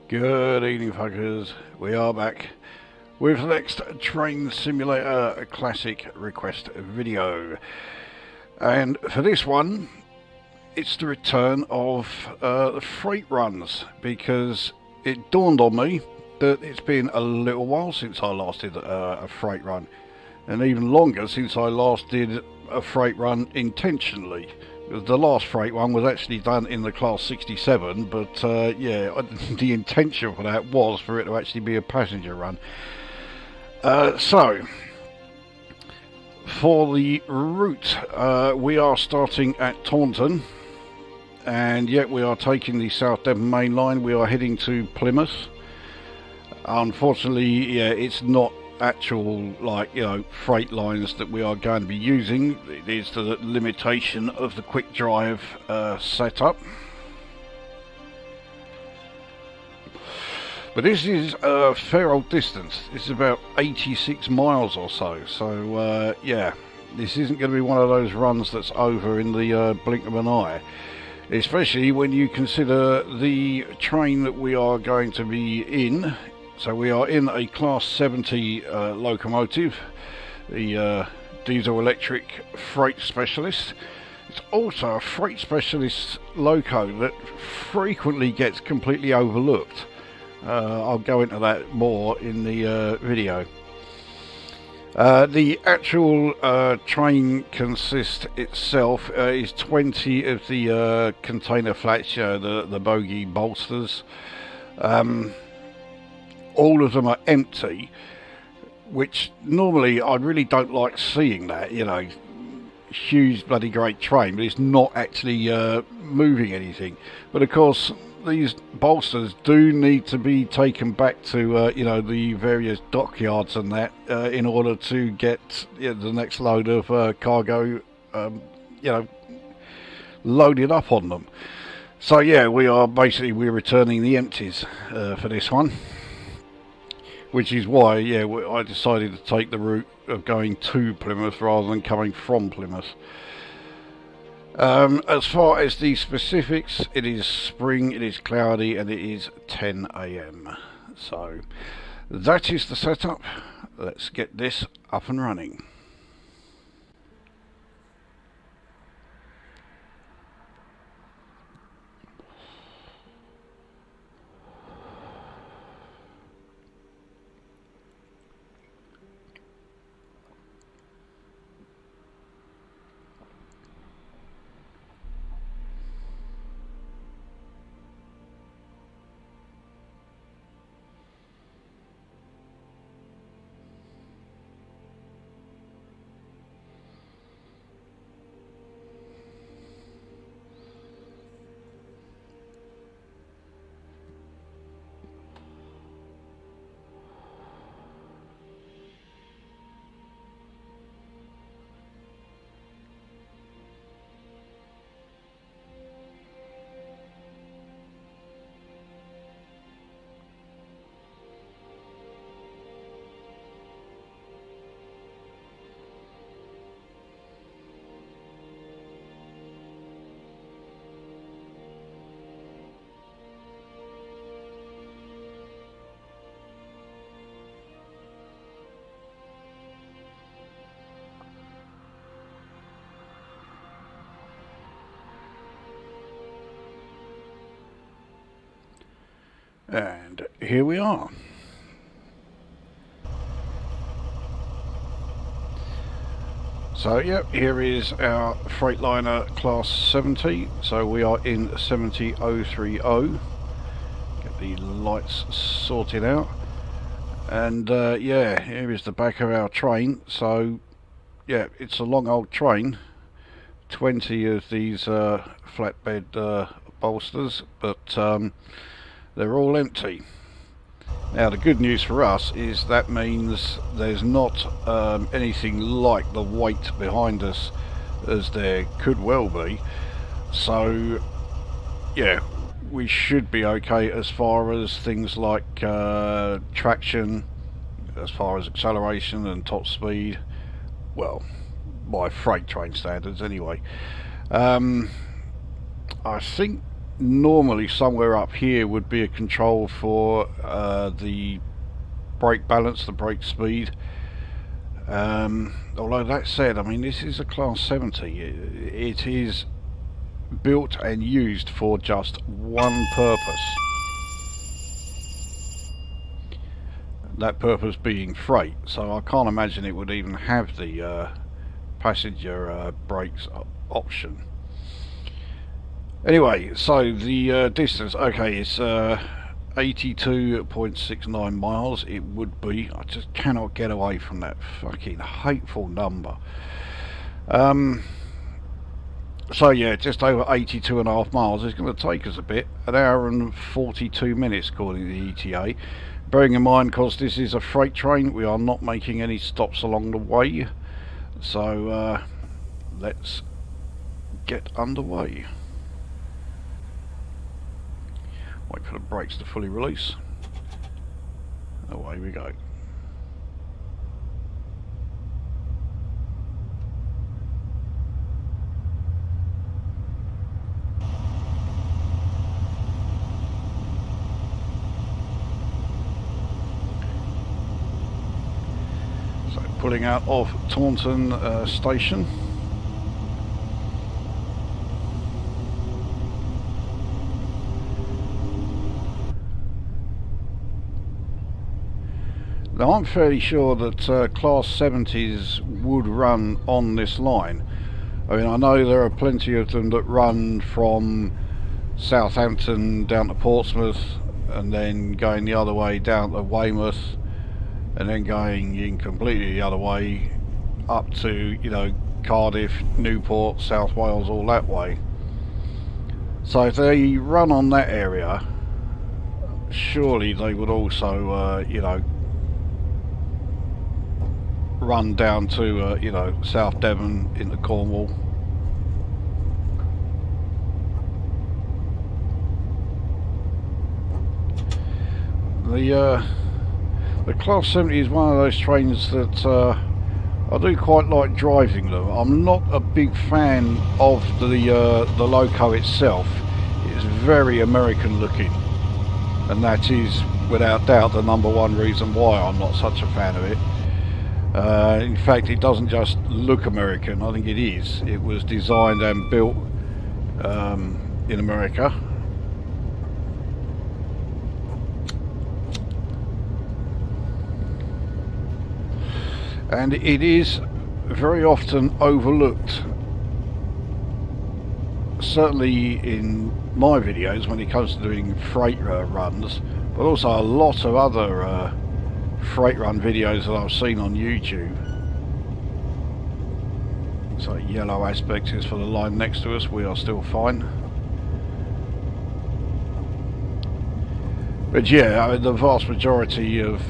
Good evening, fuckers. We are back with the next Train Simulator Classic request video. And for this one, it's the return of the freight runs, because it dawned on me that it's been a little while since I last did a freight run, and even longer since I last did a freight run intentionally. The last freight one was actually done in the class 67, but yeah, the intention for that was for it to actually be a passenger run. So, for the route, we are starting at Taunton, and yet we are taking the South Devon Main Line. We are heading to Plymouth. Unfortunately, yeah, it's not actual, like, you know, freight lines that we are going to be using. It is the limitation of the quick drive setup. But this is a fair old distance. This is about 86 miles or so. So yeah, this isn't going to be one of those runs that's over in the blink of an eye, especially when you consider the train that we are going to be in. So we are in a class 70 locomotive, the diesel electric freight specialist. It's also a freight specialist loco that frequently gets completely overlooked. I'll go into that more in the video. The actual train consists itself is 20 of the container flats, the bogie bolsters. All of them are empty, which normally I really don't like seeing that, you know, huge bloody great train, but it's not actually moving anything. But of course, these bolsters do need to be taken back to, you know, the various dockyards and that, in order to get, you know, the next load of cargo, you know, loaded up on them. So yeah, we're returning the empties for this one. Which is why, yeah, I decided to take the route of going to Plymouth rather than coming from Plymouth. As far as the specifics, it is spring, it is cloudy, and it is 10 AM. So, that is the setup. Let's get this up and running. And here we are. So yep, here is our Freightliner class 70. So we are in 70030. Get the lights sorted out. And yeah, here is the back of our train. So yeah, it's a long old train. 20 of these flatbed bolsters, but they're all empty. Now the good news for us is that means there's not anything like the weight behind us as there could well be. So yeah, we should be okay as far as things like traction, as far as acceleration and top speed, well, by freight train standards anyway. I think normally somewhere up here would be a control for the brake balance, the brake speed. Although that said, I mean, this is a Class 70. It is built and used for just one purpose. That purpose being freight. So I can't imagine it would even have the passenger brakes option. Anyway, so the distance, okay, it's 82.69 miles. It would be. I just cannot get away from that fucking hateful number. So yeah, just over 82.5 miles. It's going to take us a bit, an hour and 42 minutes according to the ETA. Bearing in mind, because this is a freight train, we are not making any stops along the way. So let's get underway. Wait for the brakes to fully release. Away we go. So pulling out of Taunton station. Now I'm fairly sure that Class 70s would run on this line. I mean, I know there are plenty of them that run from Southampton down to Portsmouth and then going the other way down to Weymouth and then going in completely the other way up to, you know, Cardiff, Newport, South Wales, all that way. So if they run on that area, surely they would also, you know, run down to you know, South Devon into Cornwall. The Class 70 is one of those trains that I do quite like driving them. I'm not a big fan of the loco itself. It's very American looking, and that is without doubt the *1 reason why I'm not such a fan of it. In fact, it doesn't just look American, I think it is. It was designed and built in America. And it is very often overlooked, certainly in my videos when it comes to doing freight runs, but also a lot of other freight run videos that I've seen on YouTube. So yellow aspect is for the line next to us. We are still fine. But yeah, I mean, the vast majority of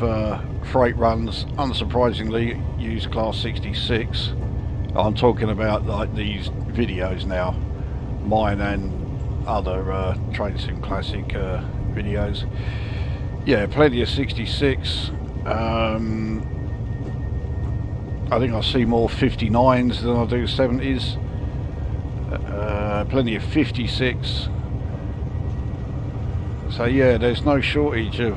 freight runs, unsurprisingly, use Class 66. I'm talking about like these videos now, mine and other Train Sim Classic videos. Yeah, plenty of 66. I think I see more 59s than I do 70s. Plenty of 56. So yeah, there's no shortage of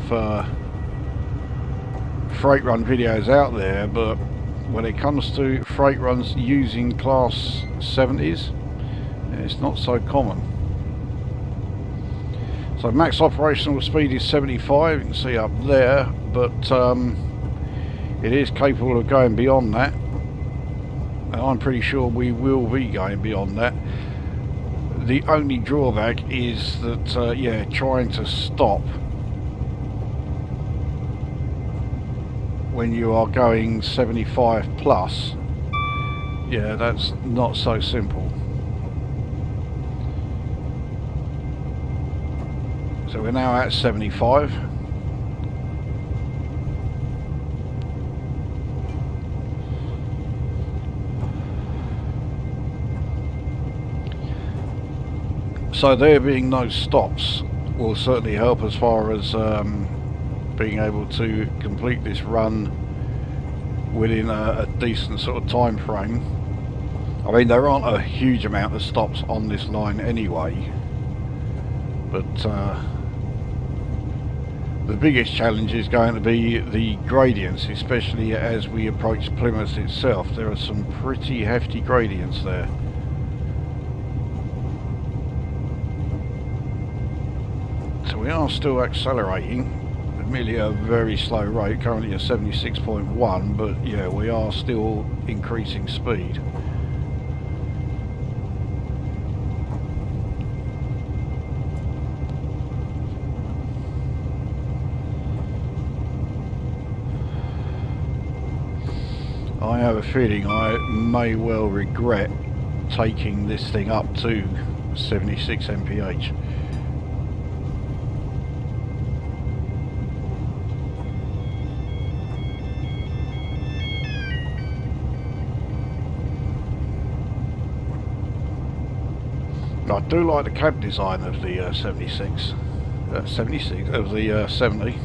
freight run videos out there, but when it comes to freight runs using Class 70s, it's not so common. So max operational speed is 75, you can see up there, but it is capable of going beyond that, and I'm pretty sure we will be going beyond that. The only drawback is that yeah, trying to stop when you are going 75 plus, yeah, that's not so simple. So we're now at 75. So there being no stops will certainly help as far as being able to complete this run within a decent sort of time frame. I mean, there aren't a huge amount of stops on this line anyway. But the biggest challenge is going to be the gradients, especially as we approach Plymouth itself. There are some pretty hefty gradients there. So we are still accelerating, admittedly at a very slow rate, currently at 76.1, but yeah, we are still increasing speed. I have a feeling I may well regret taking this thing up to 76 mph. I do like the cab design of the 76 of the 70.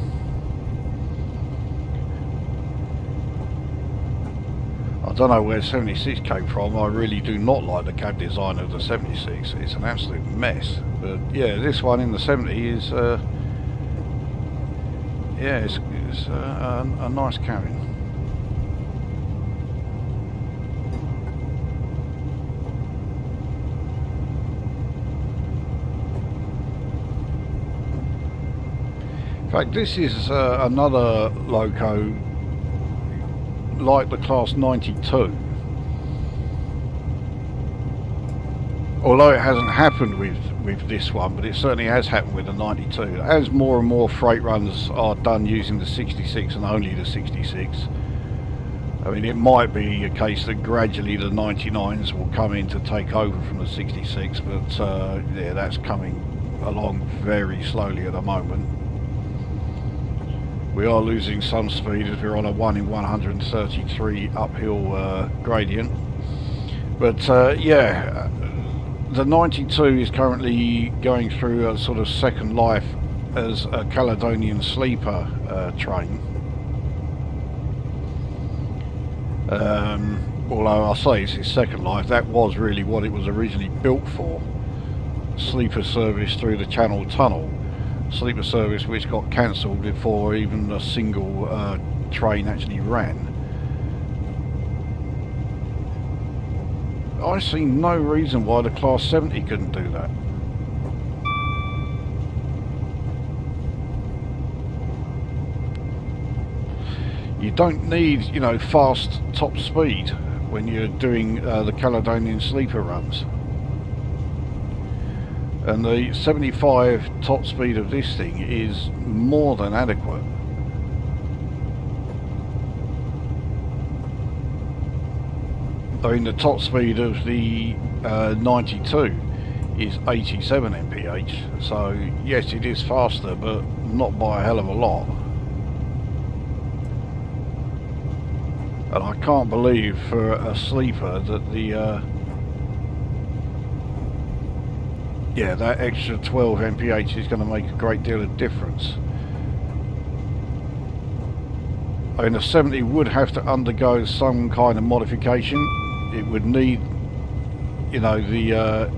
I don't know where 76 came from. I really do not like the cab design of the 76. It's an absolute mess. But yeah, this one in the 70 is yeah, it's a nice cabin. In fact, this is another loco like the Class 92. Although it hasn't happened with this one, but it certainly has happened with the 92. As more and more freight runs are done using the 66 and only the 66, I mean, it might be a case that gradually the 99s will come in to take over from the 66, but yeah, that's coming along very slowly at the moment. We are losing some speed as we're on a 1 in 133 uphill gradient. But yeah, the 92 is currently going through a sort of second life as a Caledonian sleeper train. Although I say it's its second life, that was really what it was originally built for. Sleeper service through the Channel Tunnel. Sleeper service which got cancelled before even a single train actually ran. I see no reason why the Class 70 couldn't do that. You don't need, you know, fast top speed when you're doing the Caledonian sleeper runs. And the 75 top speed of this thing is more than adequate. I mean, the top speed of the 92 is 87 mph, so yes, it is faster, but not by a hell of a lot. And I can't believe for a sleeper that the yeah, that extra 12 mph is going to make a great deal of difference. I mean, the 70 would have to undergo some kind of modification. It would need, you know, the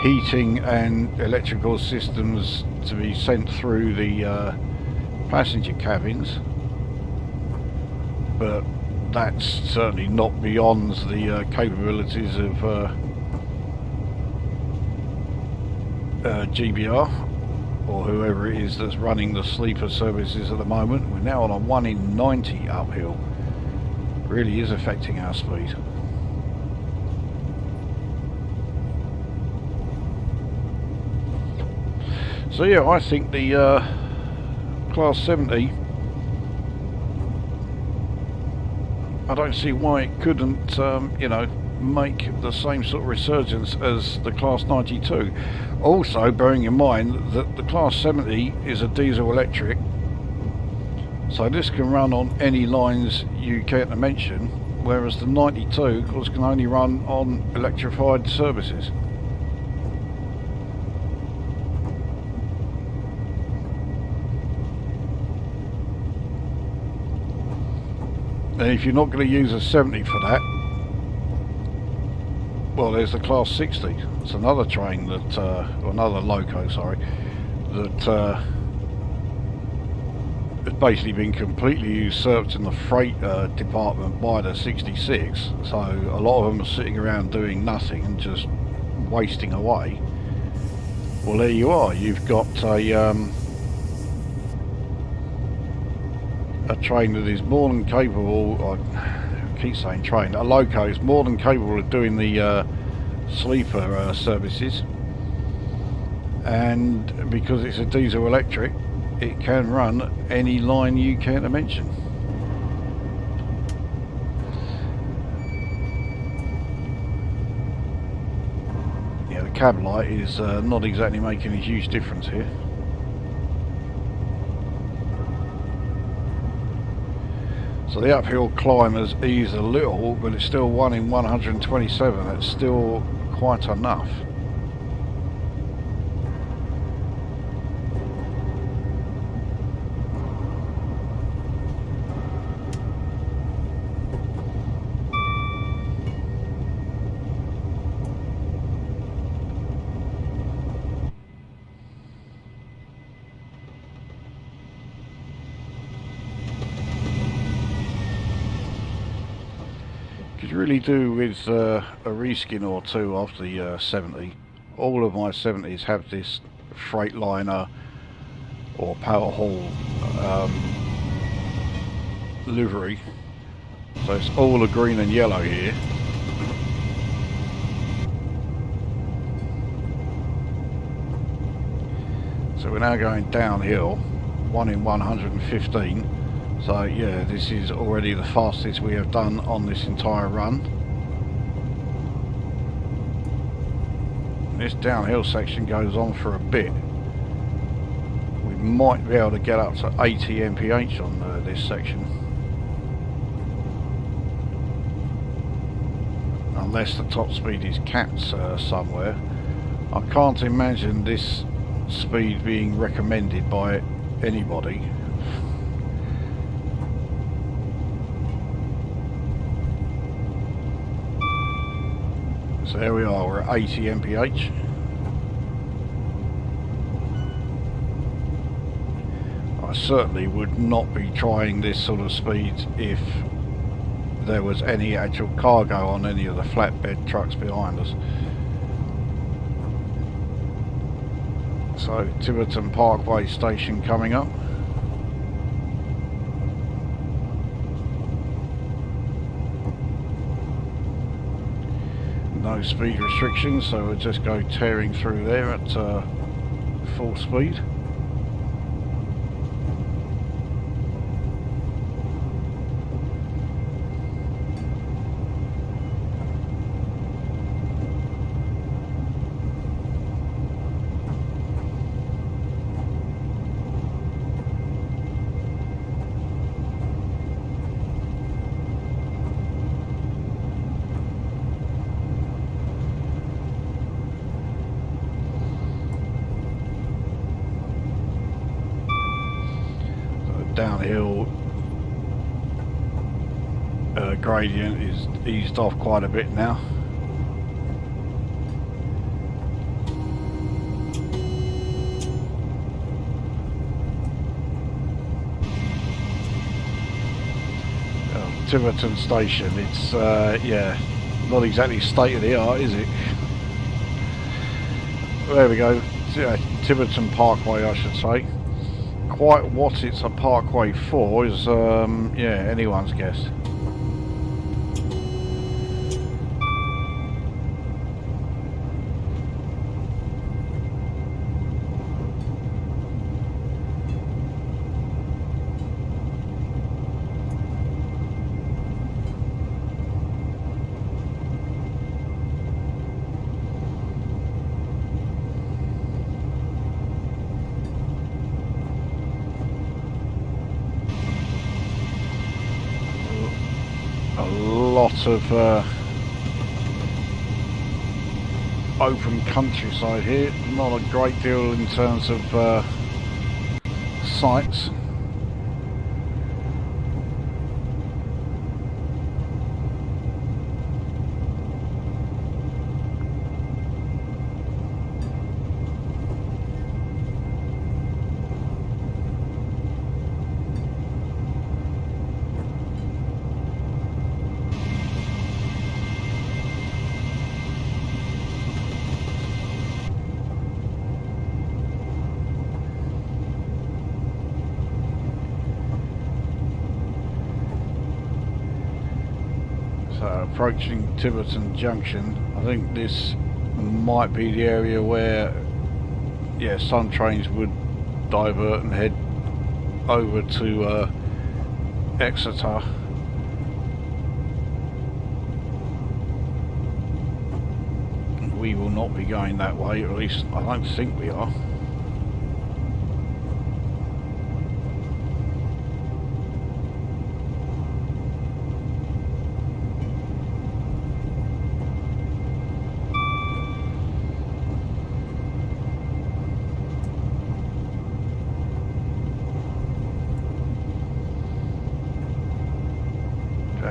heating and electrical systems to be sent through the passenger cabins, but that's certainly not beyond the capabilities of GBR or whoever it is that's running the sleeper services at the moment. We're now on a 1 in 90 uphill. Really is affecting our speed. So yeah, I think the Class 70, I don't see why it couldn't you know, make the same sort of resurgence as the Class 92. Also, bearing in mind that the Class 70 is a diesel electric, so this can run on any lines you care to mention, whereas the 92 of course can only run on electrified services. And if you're not going to use a 70 for that, well, there's the Class 60. It's another train that, or another loco, sorry, that has basically been completely usurped in the freight department by the 66. So a lot of them are sitting around doing nothing and just wasting away. Well, there you are. You've got a train that is more than capable. I keep saying train. A loco is more than capable of doing the sleeper services, and because it's a diesel electric, it can run any line you care to mention. Yeah, the cab light is not exactly making a huge difference here. So the uphill climb has eased a little, but it's still 1 in 127. That's still quite enough. Could really do with a reskin or two of the 70. All of my 70s have this Freightliner or Power Haul livery. So it's all the green and yellow here. So we're now going downhill, 1 in 115. So yeah, this is already the fastest we have done on this entire run. This downhill section goes on for a bit. We might be able to get up to 80 mph on this section. Unless the top speed is capped somewhere. I can't imagine this speed being recommended by anybody. So there we are, we're at 80 mph. I certainly would not be trying this sort of speed if there was any actual cargo on any of the flatbed trucks behind us. So Tiverton Parkway station coming up. No speed restrictions, so we'll just go tearing through there at full speed. Downhill gradient is eased off quite a bit now. Tiverton station, it's yeah, not exactly state of the art, is it? There we go, Tiverton Parkway I should say. Quite what it's a parkway for is, yeah, anyone's guess. Lot of open countryside here, not a great deal in terms of sights. approaching Tiverton Junction. I think this might be the area where, yeah, some trains would divert and head over to Exeter. We will not be going that way, or at least I don't think we are.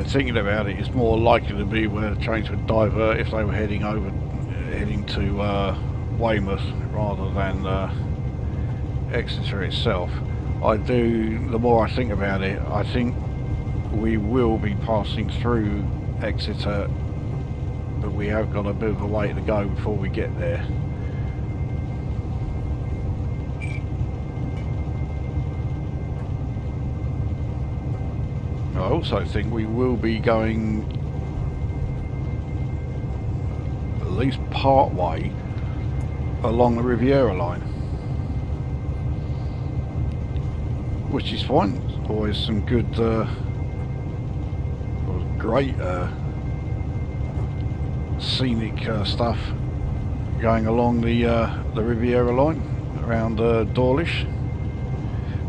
Thinking about it, it's more likely to be where the trains would divert if they were heading to Weymouth rather than Exeter itself. The more I think about it, I think we will be passing through Exeter, but we have got a bit of a way to go before we get there. I also think we will be going at least part way along the Riviera line, which is fine. There's always some good, great scenic stuff going along the Riviera line around Dawlish.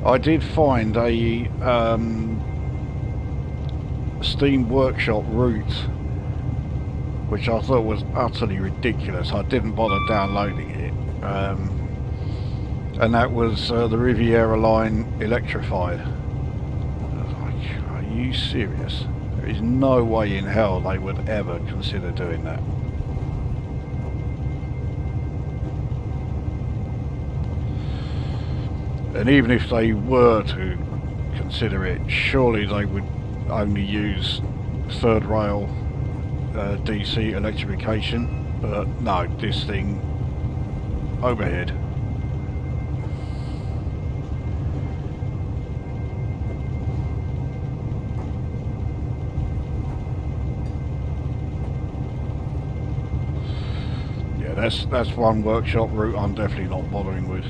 I did find a steam workshop route which I thought was utterly ridiculous. I didn't bother downloading it, and that was the Riviera line electrified. I was like, are you serious? There is no way in hell they would ever consider doing that. And even if they were to consider it, surely they would only use third rail DC electrification, but no, this thing overhead. Yeah, that's one workshop route I'm definitely not bothering with.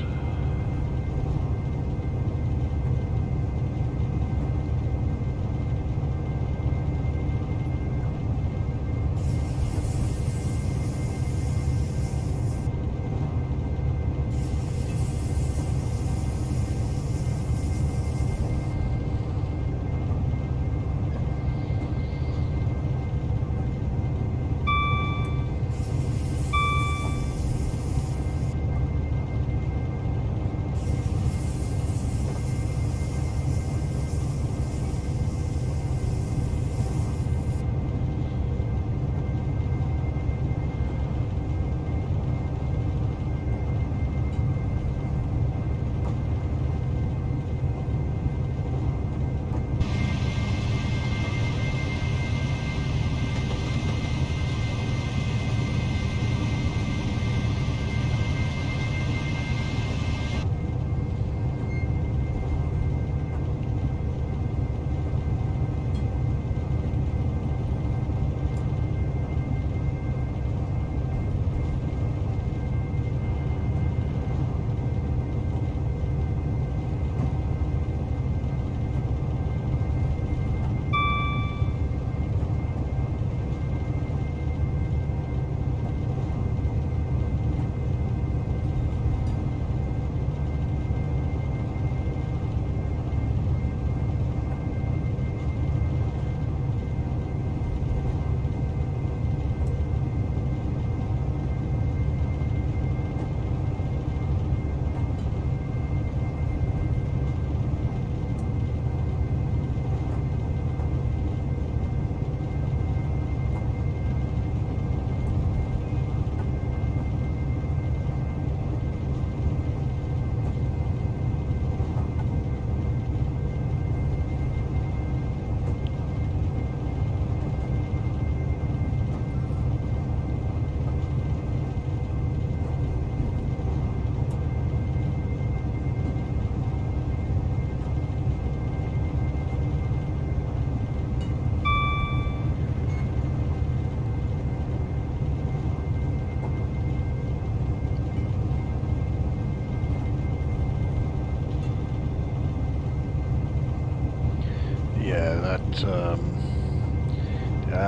that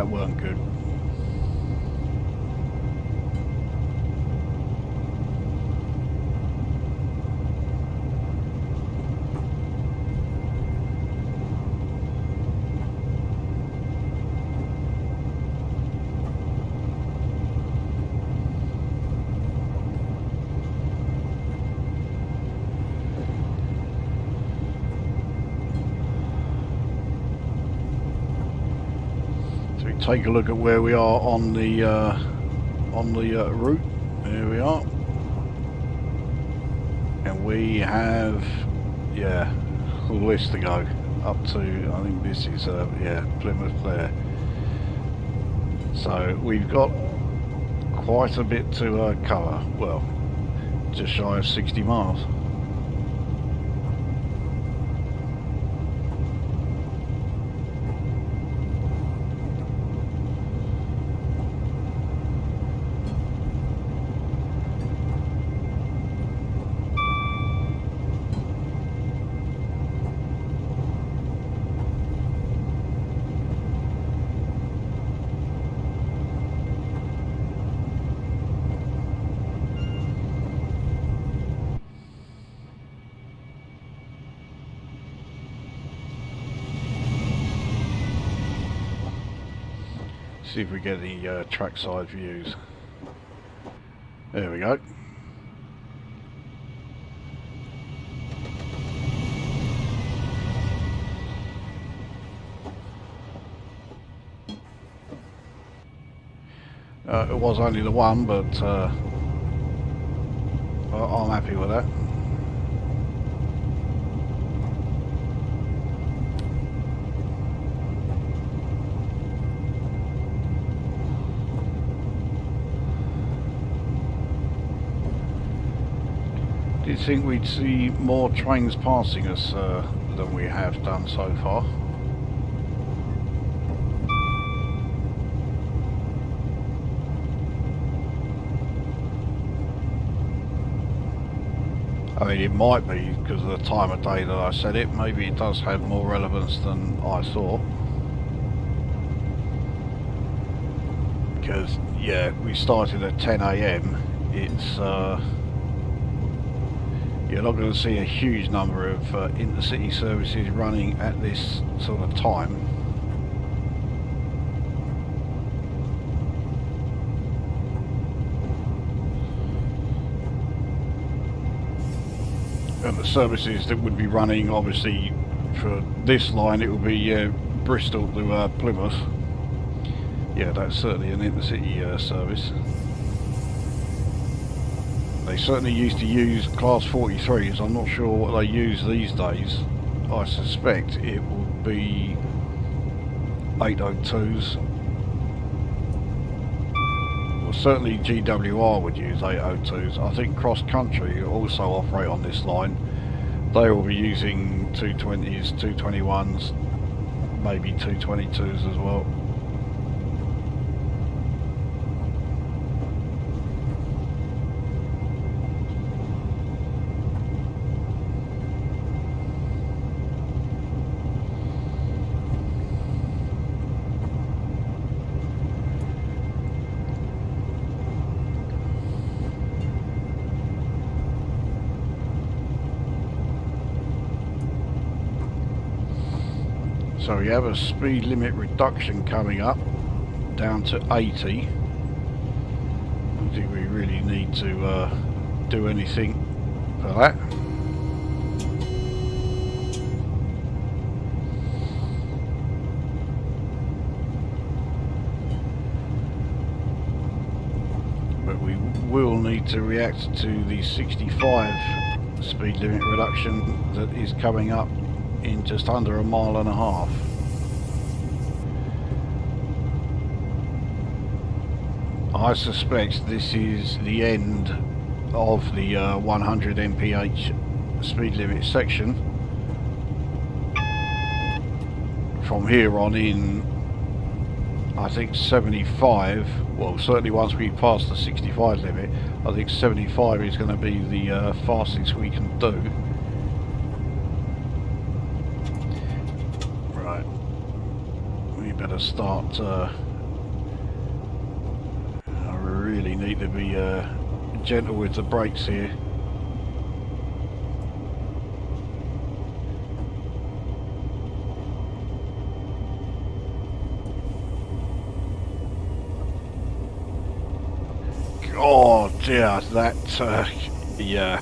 weren't good. Take a look at where we are on the route. There we are, and we have a list to go up to. I think this is Plymouth there. So we've got quite a bit to cover. Well, just shy of 60 miles. See if we get any trackside views. There we go. It was only the one, but I'm happy with that. Do you think we'd see more trains passing us than we have done so far? I mean, it might be because of the time of day that I said it. Maybe it does have more relevance than I thought. Because, yeah, we started at 10 AM. It's you're not going to see a huge number of intercity services running at this sort of time. And the services that would be running, obviously, for this line, it would be Bristol to Plymouth. Yeah, that's certainly an intercity service. They certainly used to use Class 43s. I'm not sure what they use these days. I suspect it would be 802s. Well, certainly GWR would use 802s. I think Cross Country also operate on this line. They will be using 220s, 221s, maybe 222s as well. So we have a speed limit reduction coming up down to 80. I don't think we really need to do anything for that. But we will need to react to the 65 speed limit reduction that is coming up in just under a mile and a half. I suspect this is the end of the 100 mph speed limit section. From here on in, I think 75, well certainly once we pass the 65 limit, I think 75 is going to be the fastest we can do. better start. I really need to be gentle with the brakes here. Oh dear, that yeah.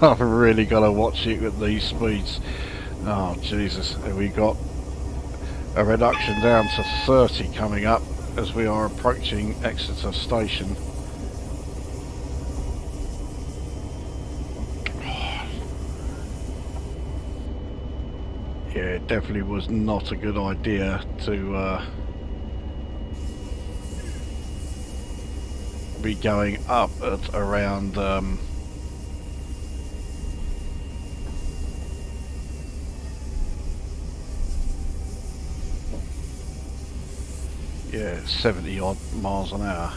I've really got to watch it at these speeds. Oh Jesus, and we got a reduction down to 30 coming up as we are approaching Exeter Station. Yeah, it definitely was not a good idea to be going up at around yeah, 70 odd miles an hour.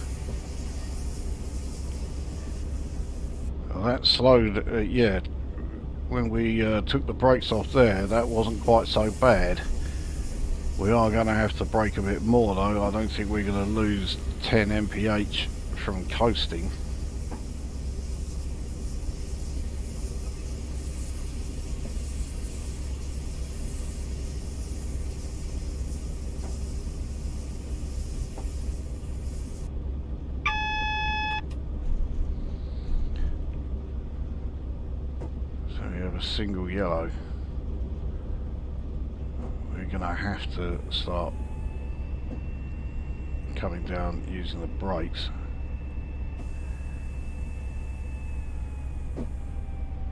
Well, that slowed, yeah, when we took the brakes off there, that wasn't quite so bad. We are going to have to brake a bit more though. I don't think we're going to lose 10 mph from coasting. So we have a single yellow. We're going to have to start coming down using the brakes.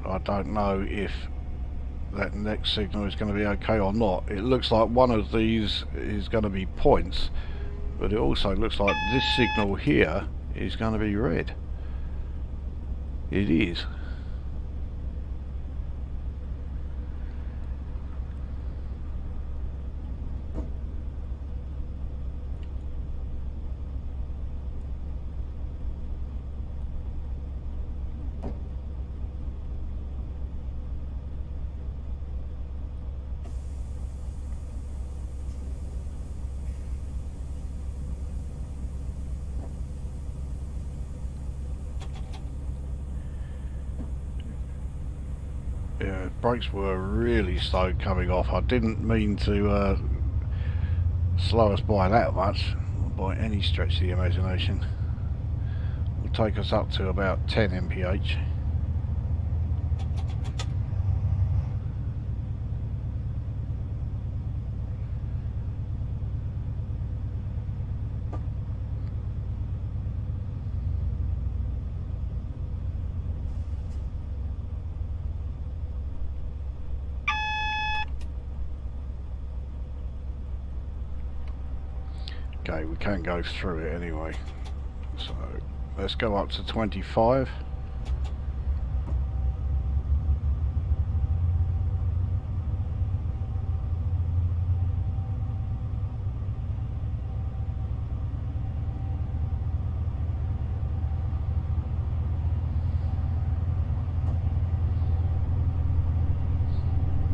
I don't know if that next signal is going to be okay or not. It looks like one of these is going to be points, but it also looks like this signal here is going to be red. It is. Yeah, brakes were really slow coming off. I didn't mean to slow us by that much, by any stretch of the imagination. Will take us up to about 10 mph. Okay, we can go through it anyway, so let's go up to 25.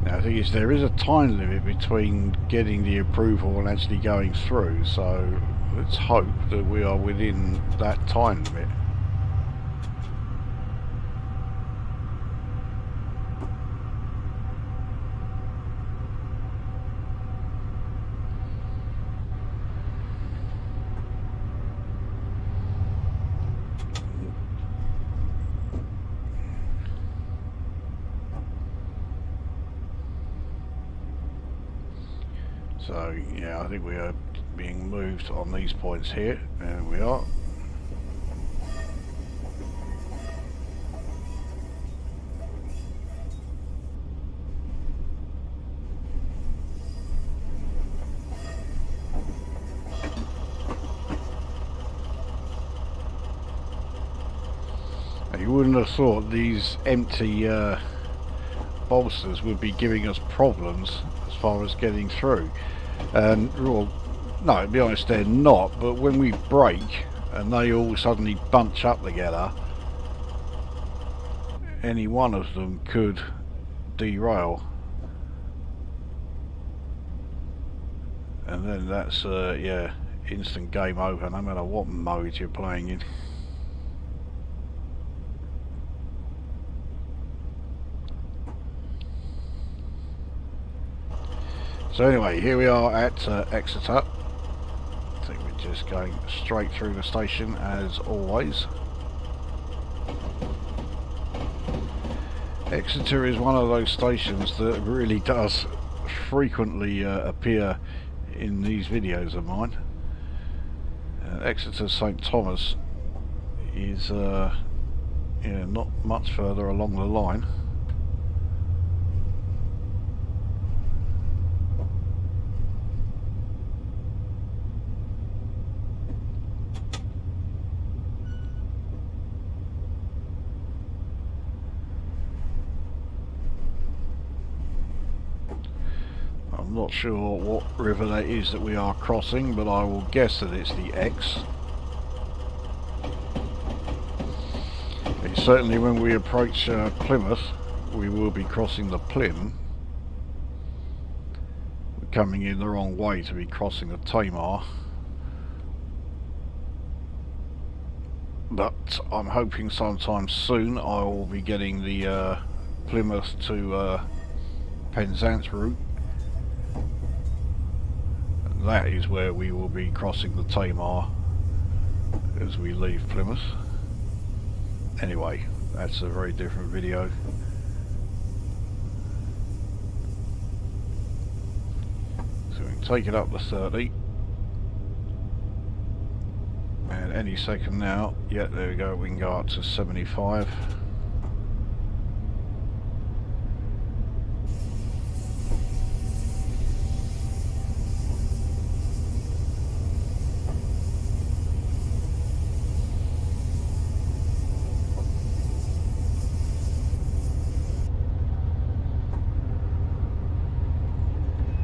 Now the thing is, there is a time limit between getting the approval and actually going through, so let's hope that we are within that time limit. So yeah, I think we are being moved on these points here, and we are. Now, you wouldn't have thought these empty bolsters would be giving us problems as far as getting through. And well, no, to be honest, they're not, but when we brake and they all suddenly bunch up together, any one of them could derail. And then that's yeah, instant game over no matter what mode you're playing in. So anyway, here we are at Exeter. I think we're just going straight through the station as always. Exeter is one of those stations that really does frequently appear in these videos of mine. Exeter St Thomas is yeah, not much further along the line. I'm not sure what river that is that we are crossing, but I will guess that it's the Exe. And certainly when we approach Plymouth, we will be crossing the Plym. We're coming in the wrong way to be crossing the Tamar. But I'm hoping sometime soon I will be getting the Plymouth to Penzance route. That is where we will be crossing the Tamar as we leave Plymouth. Anyway, that's a very different video. So we can take it up to 30. And any second now, yeah, there we go, we can go up to 75.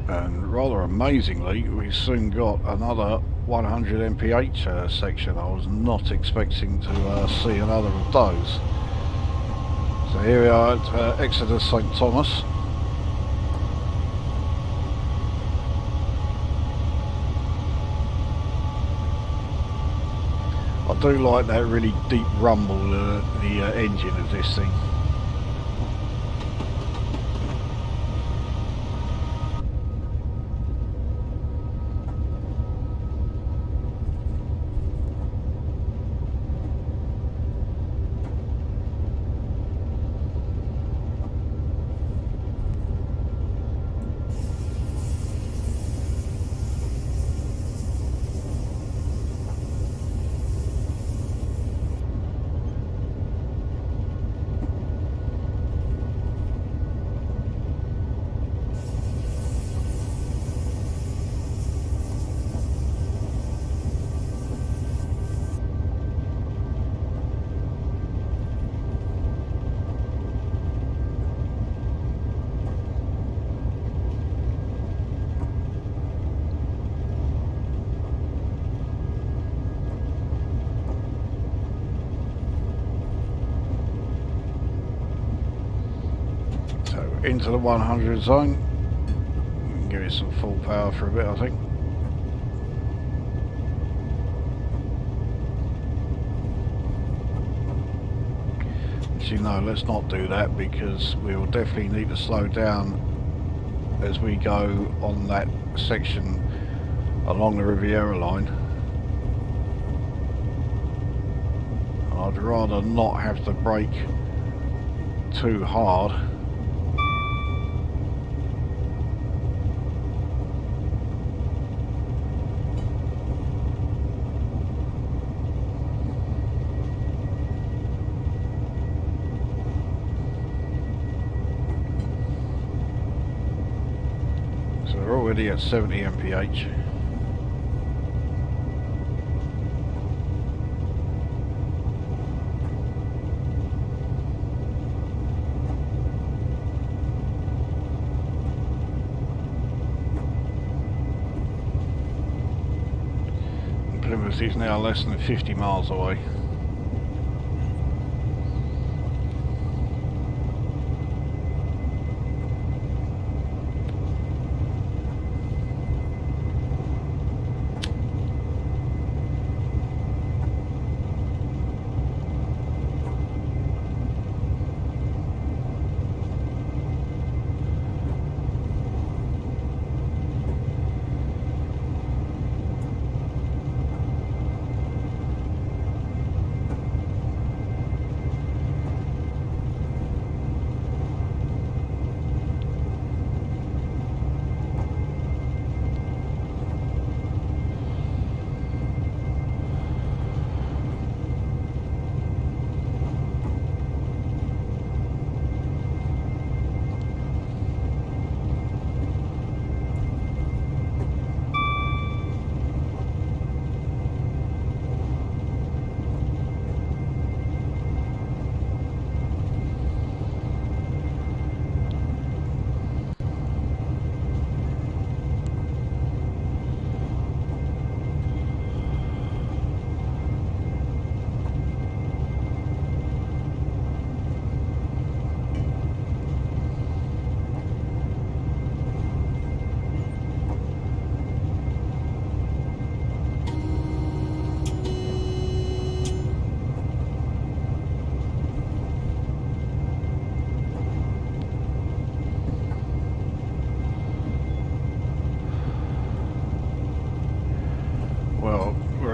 And rather amazingly, we soon got another 100 mph section. I was not expecting to see another of those. So here we are at Exeter St Thomas. I do like that really deep rumble, the engine of this thing. Into the 100 zone. We can give it some full power for a bit, I think. Actually no, let's not do that because we will definitely need to slow down as we go on that section along the Riviera line. I'd rather not have to brake too hard. We're already at 70 mph. Plymouth is now less than 50 miles away.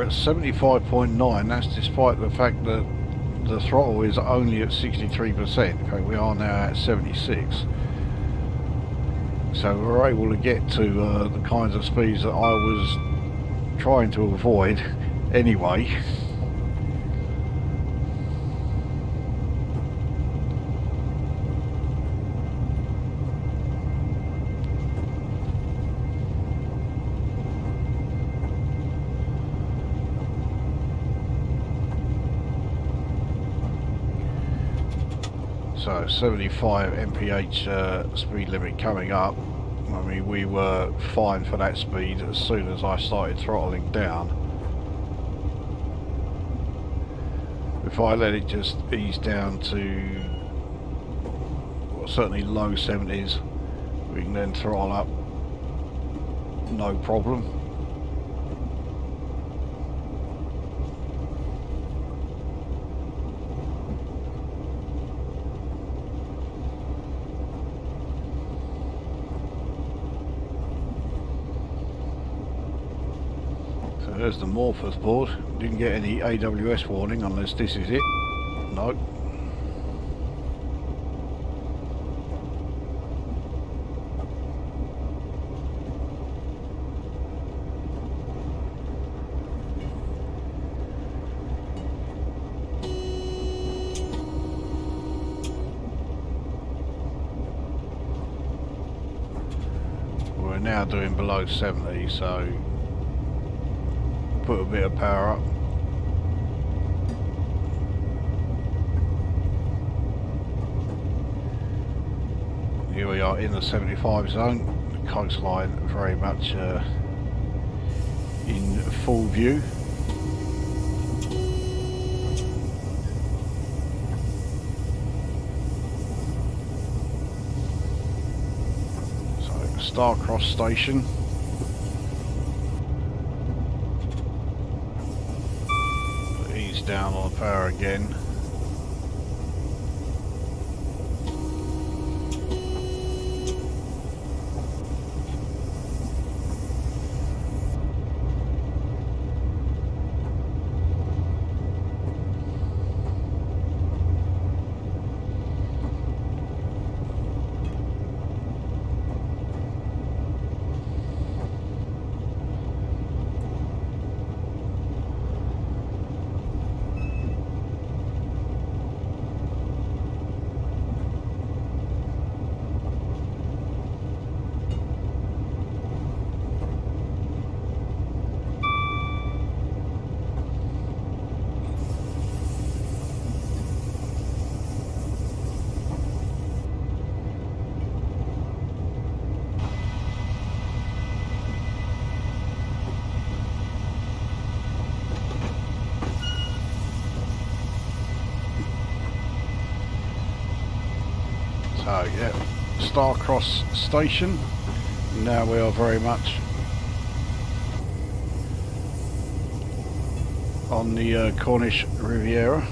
at 75.9. That's despite the fact that the throttle is only at 63%. In fact, we are now at 76. So we're able to get to the kinds of speeds that I was trying to avoid anyway. So 75 mph speed limit coming up. I mean, we were fine for that speed as soon as I started throttling down. If I let it just ease down to, well, certainly low 70s, we can then throttle up no problem. There's the Morphers board. Didn't get any AWS warning unless this is it. Nope. We're now doing below 70, so put a bit of power up. Here we are in the 75 zone. The coastline very much in full view. So Starcross station. Down on the power again. So yeah, Starcross station. Now we are very much on the Cornish Riviera.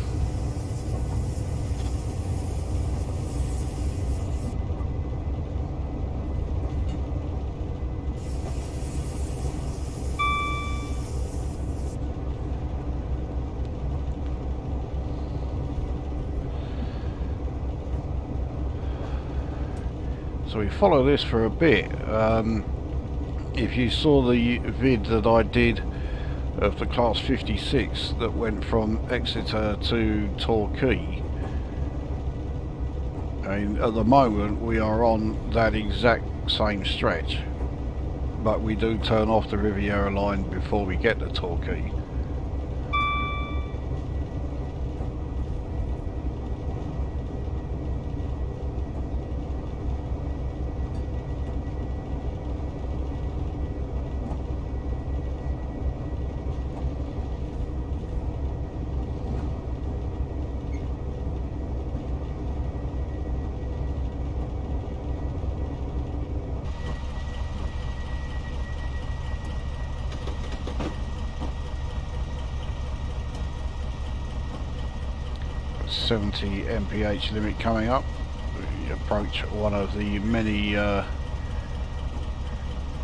So we follow this for a bit. If you saw the vid that I did of the Class 56 that went from Exeter to Torquay, and at the moment we are on that exact same stretch, but we do turn off the Riviera line before we get to Torquay. .70 mph limit coming up. We approach one of the many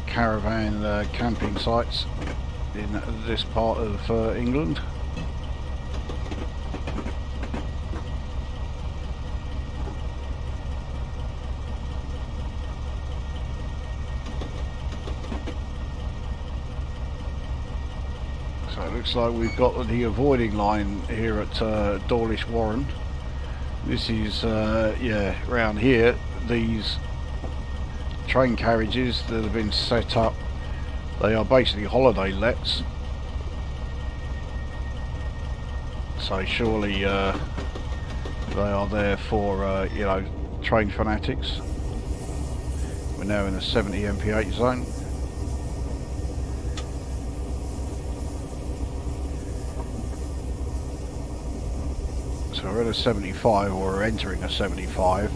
caravan camping sites in this part of England. So it looks like we've got the avoiding line here at Dawlish Warren. This is, yeah, around here, these train carriages that have been set up, they are basically holiday lets. So surely they are there for, you know, train fanatics. We're now in the 70 mph zone. So we're at a 75, or we're entering a 75,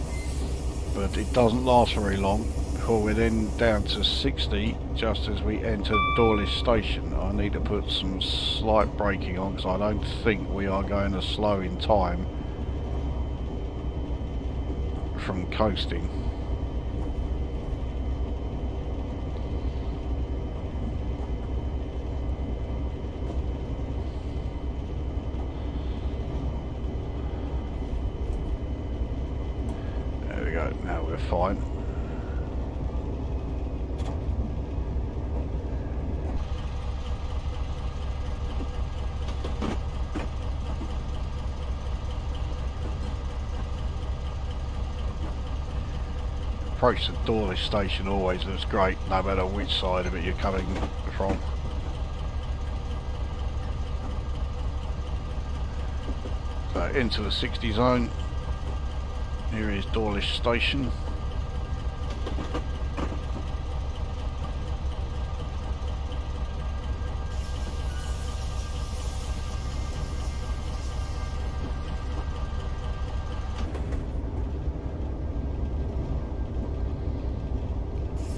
but it doesn't last very long before we're then down to 60 just as we enter Dawlish Station. I need to put some slight braking on because I don't think we are going to slow in time from coasting. There we go, now we're fine. Approach the Dawlish Station always looks great, no matter which side of it you're coming from. So into the 60 zone. Here is Dawlish Station.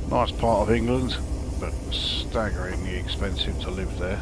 Nice part of England, but staggeringly expensive to live there.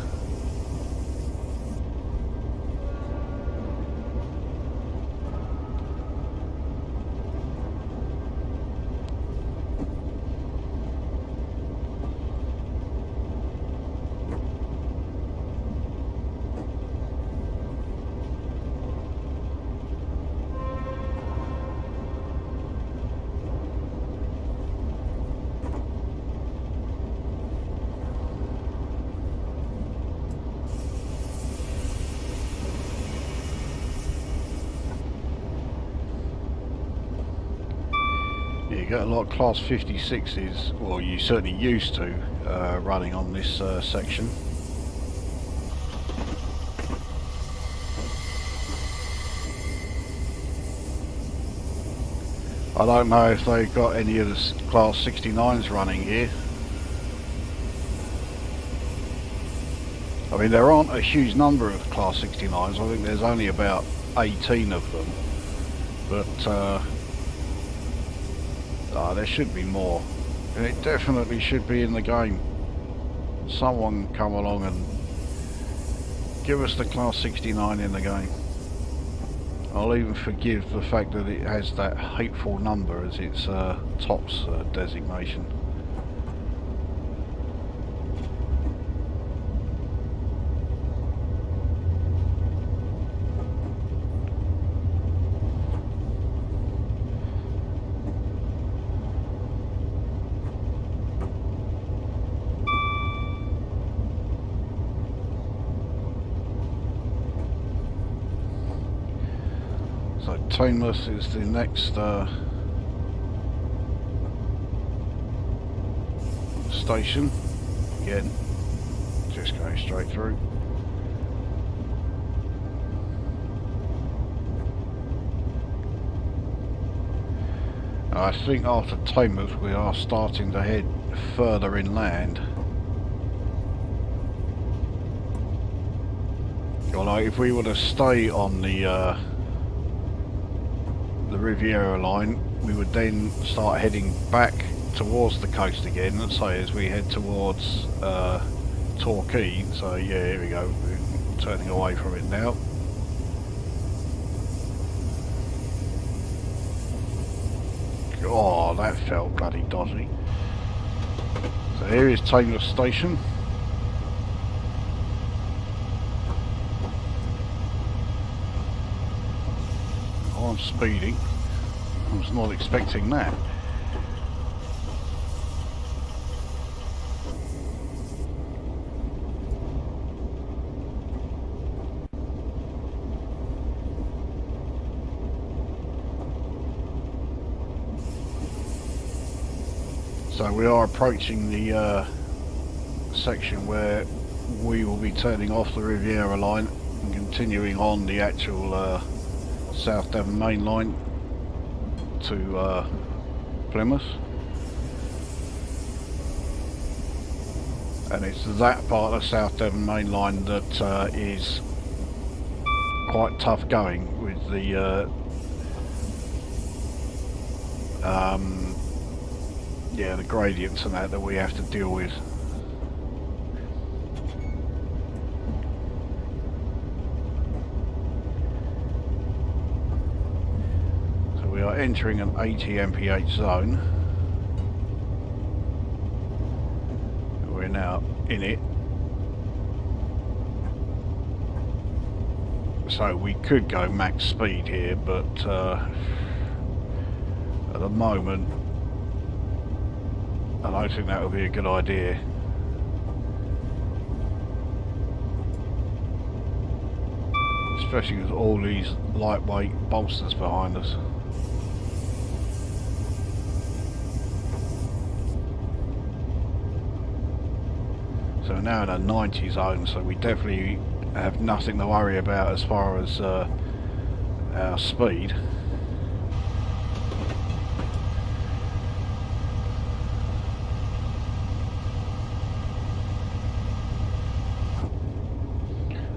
You get a lot of Class 56s, well you certainly used to, running on this section. I don't know if they've got any of the Class 69s running here. I mean, there aren't a huge number of Class 69s, I think there's only about 18 of them, but there should be more, and it definitely should be in the game. Someone come along and give us the Class 69 in the game. I'll even forgive the fact that it has that hateful number as its tops designation. So Plymouth is the next station. Again, just going straight through. And I think after Plymouth we are starting to head further inland. Although if we were to stay on the Riviera line, we would then start heading back towards the coast again, let's say as we head towards Torquay. So yeah, here we go, we're turning away from it now. Oh, that felt bloody dodgy. So here is Taunton Station. I'm speeding. I was not expecting that. So we are approaching the section where we will be turning off the Riviera line and continuing on the actual South Devon main line to Plymouth. And it's that part of South Devon main line that is quite tough going with the yeah, the gradients and that we have to deal with. So we are entering an 80 mph zone. We're now in it. So we could go max speed here, but at the moment I don't think that would be a good idea. Especially with all these lightweight bolsters behind us. So we're now in a 90 zone, so we definitely have nothing to worry about as far as our speed.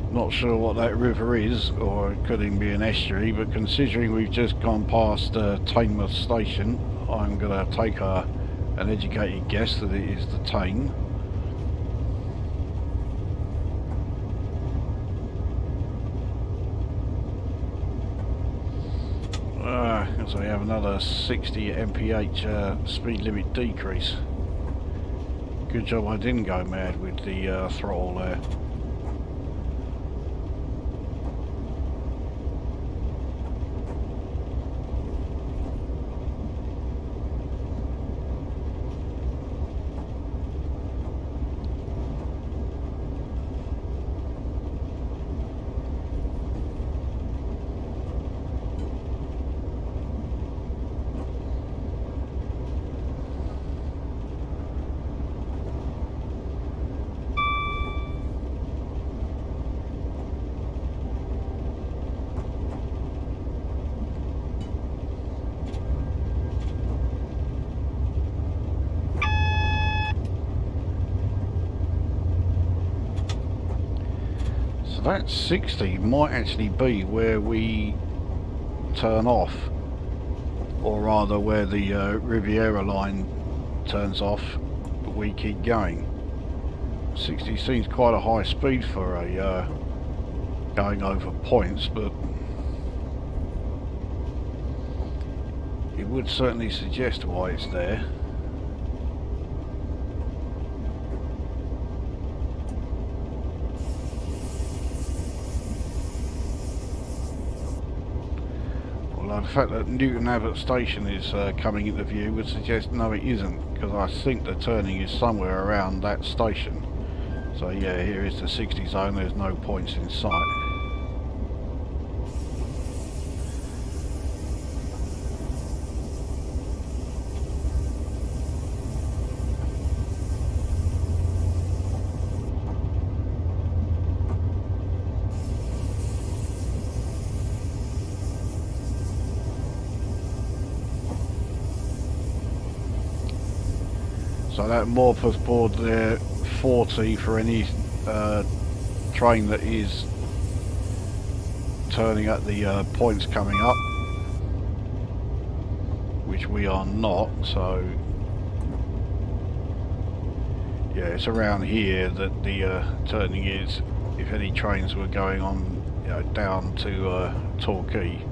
Not sure what that river is, or it could even be an estuary, but considering we've just gone past Taunton station, I'm going to take an educated guess that it is the Taunton. So we have another 60 mph speed limit decrease. Good job I didn't go mad with the throttle there. That 60 might actually be where we turn off, or rather where the Riviera line turns off, but we keep going. 60 seems quite a high speed for a going over points, but it would certainly suggest why it's there. The fact that Newton Abbot station is coming into view would suggest no, it isn't, because I think the turning is somewhere around that station. So yeah, here is the 60 zone, there's no points in sight. So that Morpeth board there, 40 for any train that is turning at the points coming up, which we are not, so yeah, it's around here that the turning is, if any trains were going on, you know, down to Torquay.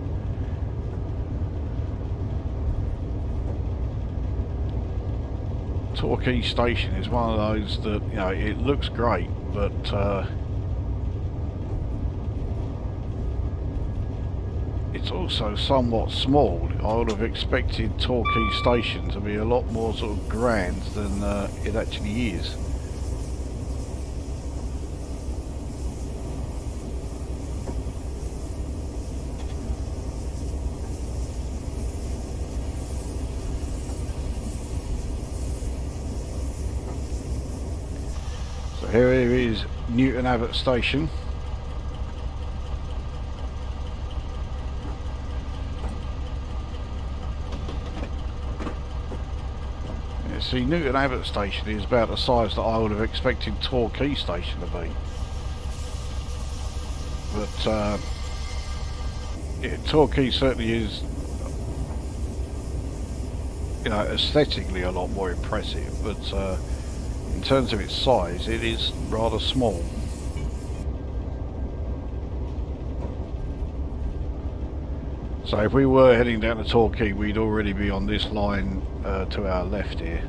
Torquay station is one of those that, you know, it looks great, but it's also somewhat small. I would have expected Torquay Station to be a lot more sort of grand than it actually is. So here is Newton Abbot Station. See, Newton Abbot Station is about the size that I would have expected Torquay Station to be. But yeah, Torquay certainly is, you know, aesthetically a lot more impressive, but in terms of its size, it is rather small. So if we were heading down to Torquay, we'd already be on this line to our left here.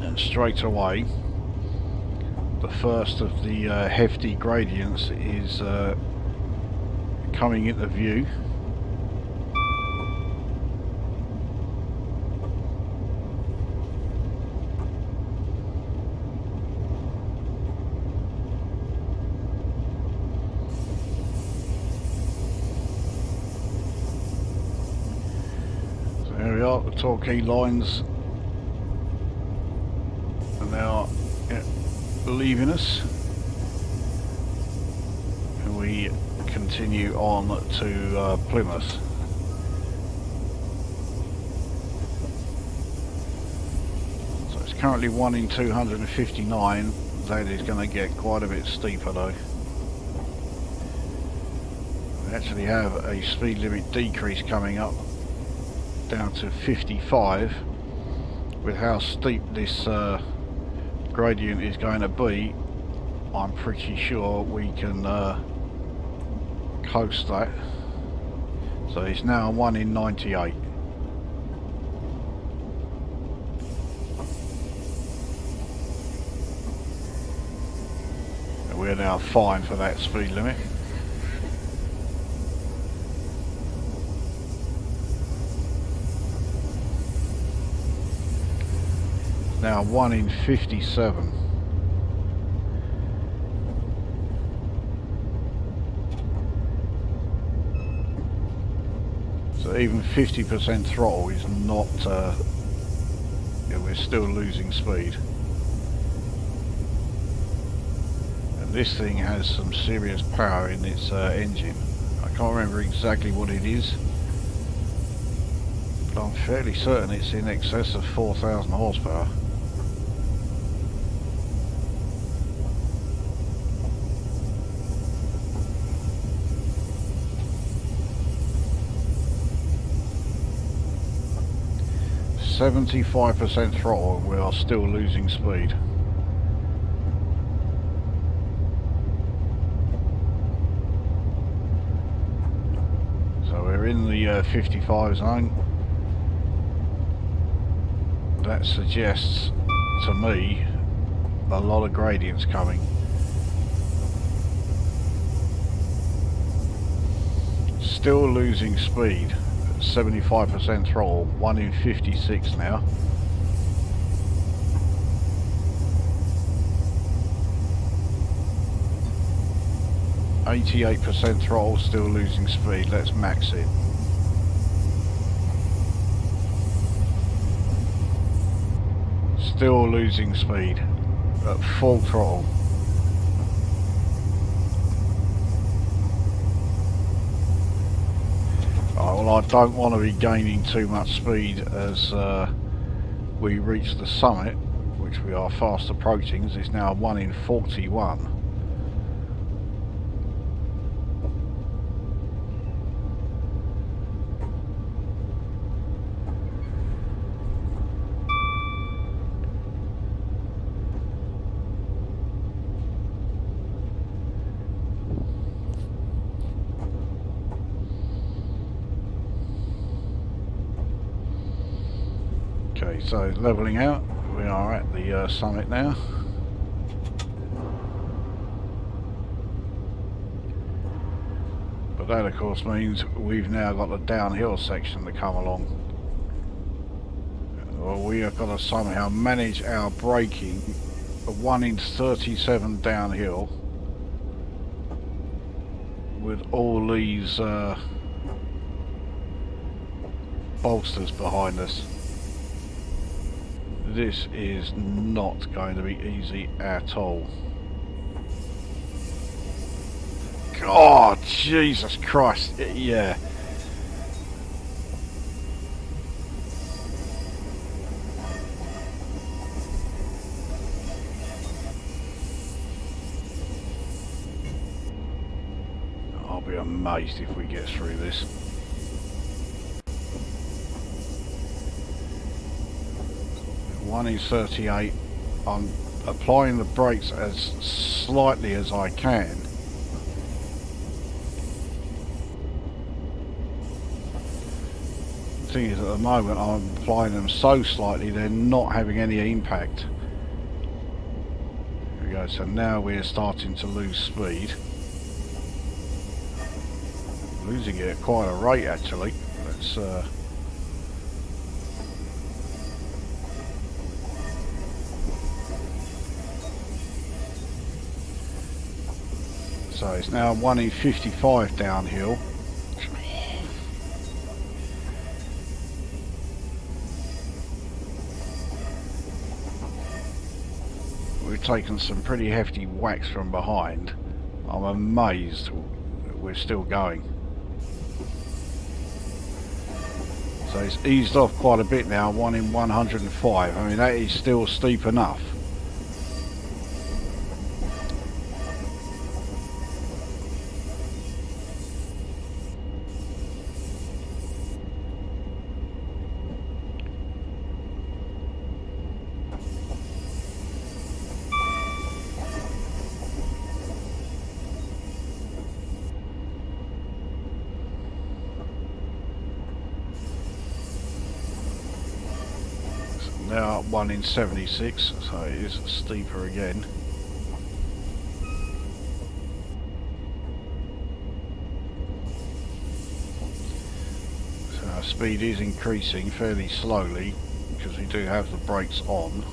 And straight away, the first of the hefty gradients is coming into view. So there we are, the Torquay lines are now leaving us, and we continue on to Plymouth. So it's currently 1 in 259. That is going to get quite a bit steeper though. We actually have a speed limit decrease coming up down to 55. With how steep this gradient is going to be, I'm pretty sure we can coast that. So it's now 1 in 98. And we're now fine for that speed limit. Now 1 in 57. So even 50% throttle is not, yeah, we're still losing speed. And this thing has some serious power in its engine. I can't remember exactly what it is, but I'm fairly certain it's in excess of 4,000 horsepower. %75 throttle, we are still losing speed. So we're in the 55 zone. That suggests to me a lot of gradients coming. Still losing speed. 75% throttle, 1 in 56 now. %88 throttle, still losing speed. Let's max it. Still losing speed at full throttle. Well, I don't want to be gaining too much speed as we reach the summit, which we are fast approaching, as it's now 1 in 41. Okay, so levelling out, we are at the summit now. But that of course means we've now got the downhill section to come along. Well, we have got to somehow manage our braking of 1 in 37 downhill with all these bolsters behind us. This is not going to be easy at all. God, Jesus Christ, yeah. I'll be amazed if we get through this. One in 38. I'm applying the brakes as slightly as I can. The thing is, at the moment I'm applying them so slightly they're not having any impact. Here we go, so now we're starting to lose speed. Losing it at quite a rate actually. Let's so it's now 1 in 55 downhill. We've taken some pretty hefty whacks from behind. I'm amazed we're still going. So it's eased off quite a bit now, 1 in 105. I mean, that is still steep enough. Now 1 in 76, so it is steeper again. So our speed is increasing fairly slowly because we do have the brakes on.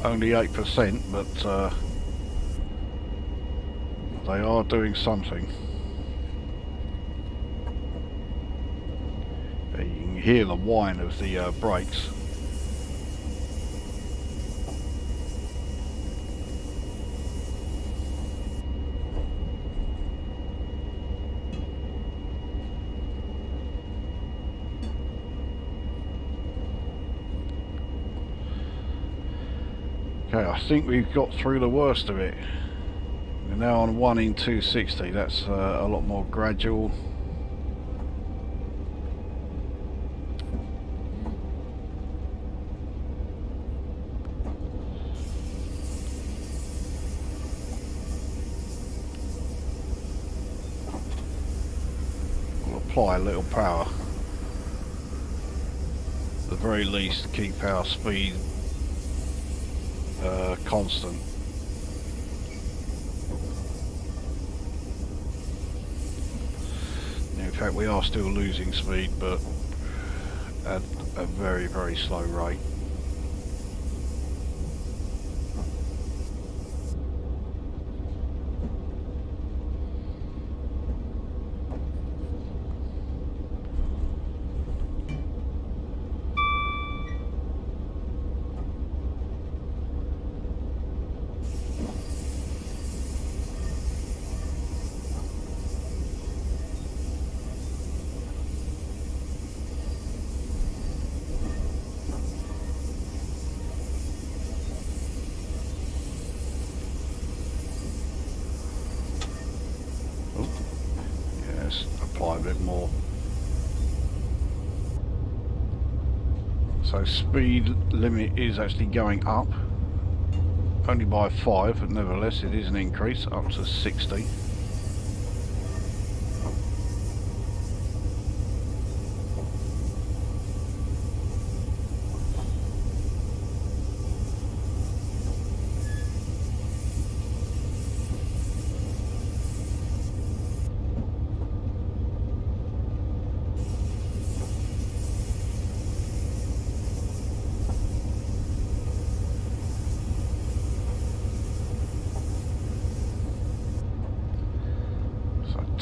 Only 8%, but they are doing something. You can hear the whine of the brakes. Okay, I think we've got through the worst of it. We're now on 1 in 260, that's a lot more gradual. We'll apply a little power. At the very least, keep our speed constant. In fact, we are still losing speed, but at a very, very slow rate. Apply a bit more. So speed limit is actually going up, only by 5, but nevertheless it is an increase up to 60.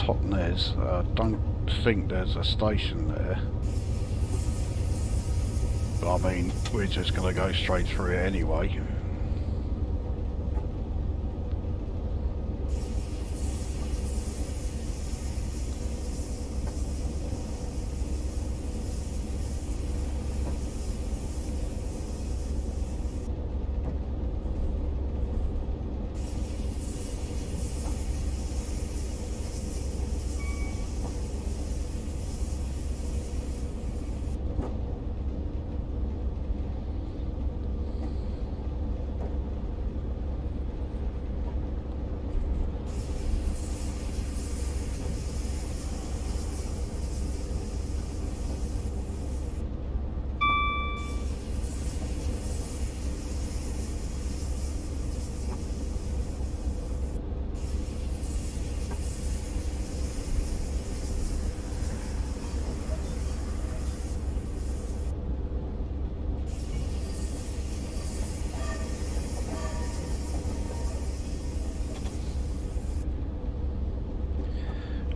Taunton. I don't think there's a station there. But I mean, we're just going to go straight through it anyway.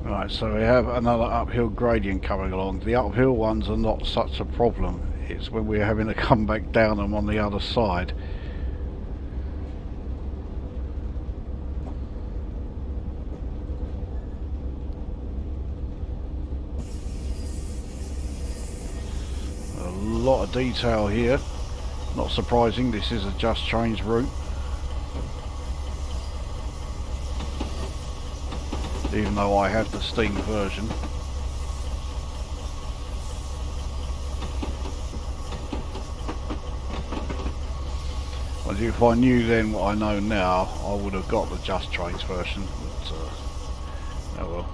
Right, so we have another uphill gradient coming along. The uphill ones are not such a problem. It's when we're having to come back down them on the other side. A lot of detail here. Not surprising, this is a Just Trains route. Even though I have the steam version. Well, if I knew then what I know now, I would have got the Just Trains version, but oh well.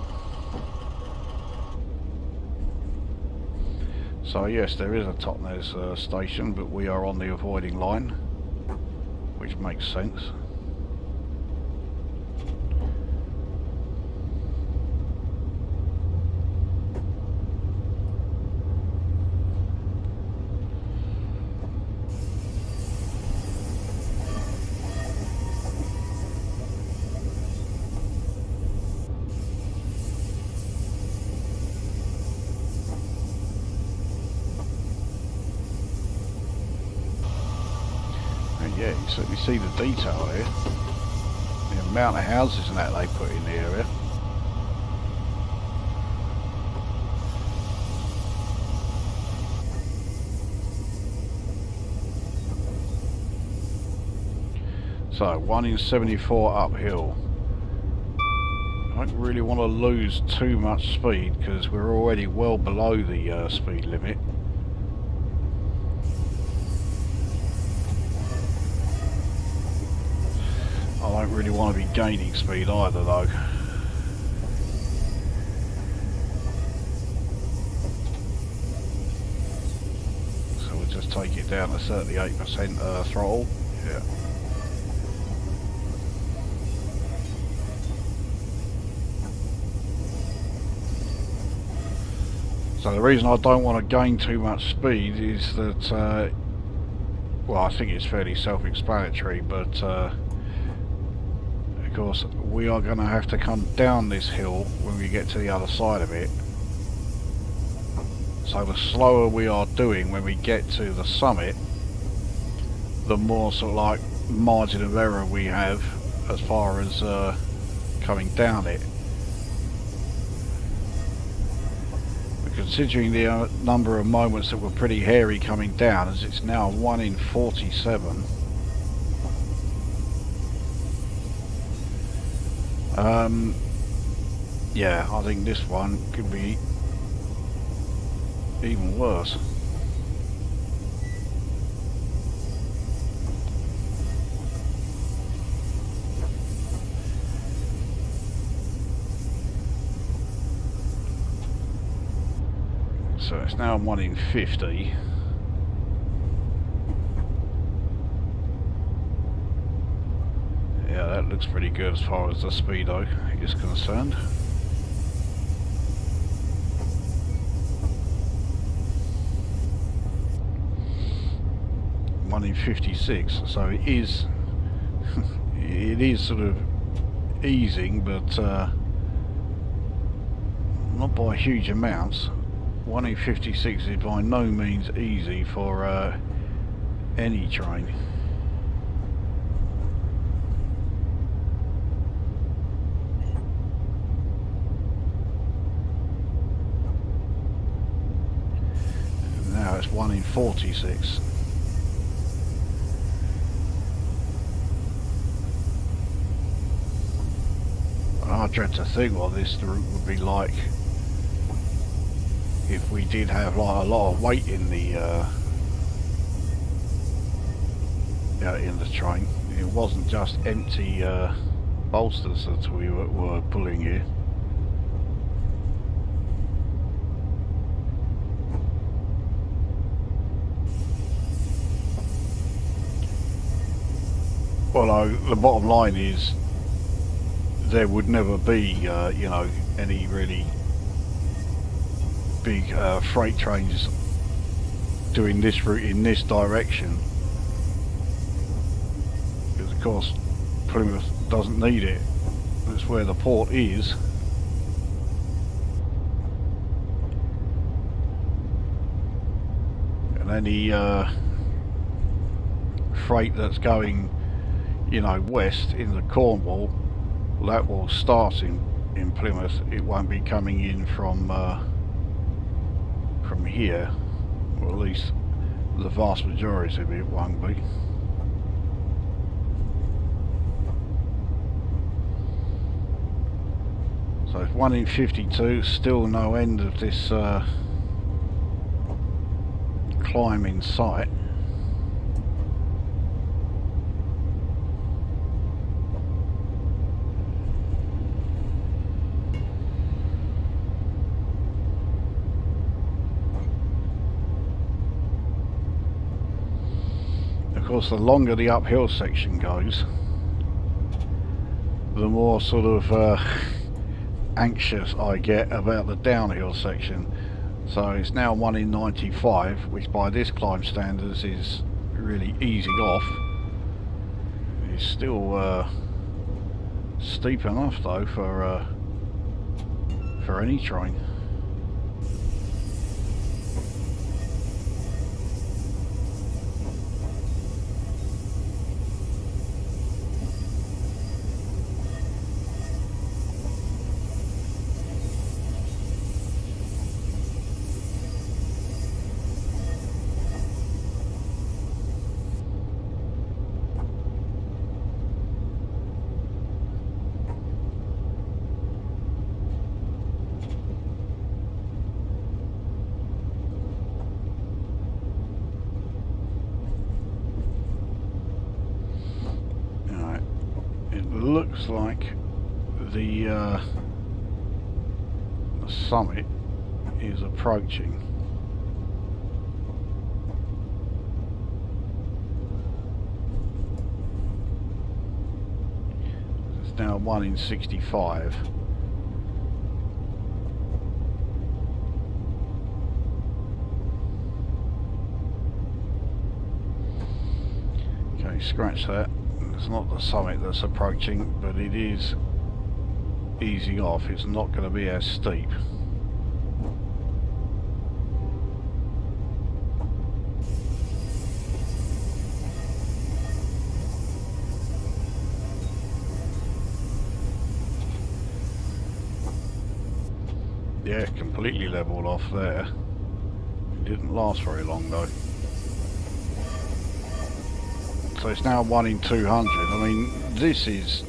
So yes, there is a Taunton station, but we are on the avoiding line, which makes sense. Yeah, you certainly see the detail here. The amount of houses and that they put in the area. So, 1 in 74 uphill. I don't really want to lose too much speed because we're already well below the speed limit. I don't really want to be gaining speed either though. So we'll just take it down to 38% throttle. Yeah. So the reason I don't want to gain too much speed is that, well, I think it's fairly self-explanatory, but of course we are going to have to come down this hill when we get to the other side of it. So the slower we are doing when we get to the summit, the more sort of like margin of error we have as far as coming down it. But considering the number of moments that were pretty hairy coming down, as it's now 1 in 47. Yeah, I think this one could be even worse. So it's now 1 in 50. Yeah, that looks pretty good as far as the speedo is concerned. One in 56, so it is it is sort of easing, but not by huge amounts. 1 in 56 is by no means easy for any train. Now it's 1 in 46. I dread to think what this route would be like if we did have like a lot of weight in the train. It wasn't just empty bolsters that we were pulling here. Well, the bottom line is there would never be, you know, any really big freight trains doing this route in this direction, because of course Plymouth doesn't need it. That's where the port is. And any freight that's going, you know, west into Cornwall, that will start in Plymouth. It won't be coming in from here, or at least the vast majority of it won't be. So it's 1 in 52, still no end of this climb in sight. Of course, the longer the uphill section goes, the more sort of anxious I get about the downhill section. So it's now 1 in 95, which by this climb standards is really easy off. It's still steep enough though for any train. Looks like the summit is approaching. It's now 1 in 65. Okay, scratch that. It's not the summit that's approaching, but it is easing off. It's not going to be as steep. Yeah, completely leveled off there. It didn't last very long though. So it's now 1 in 200. I mean, this is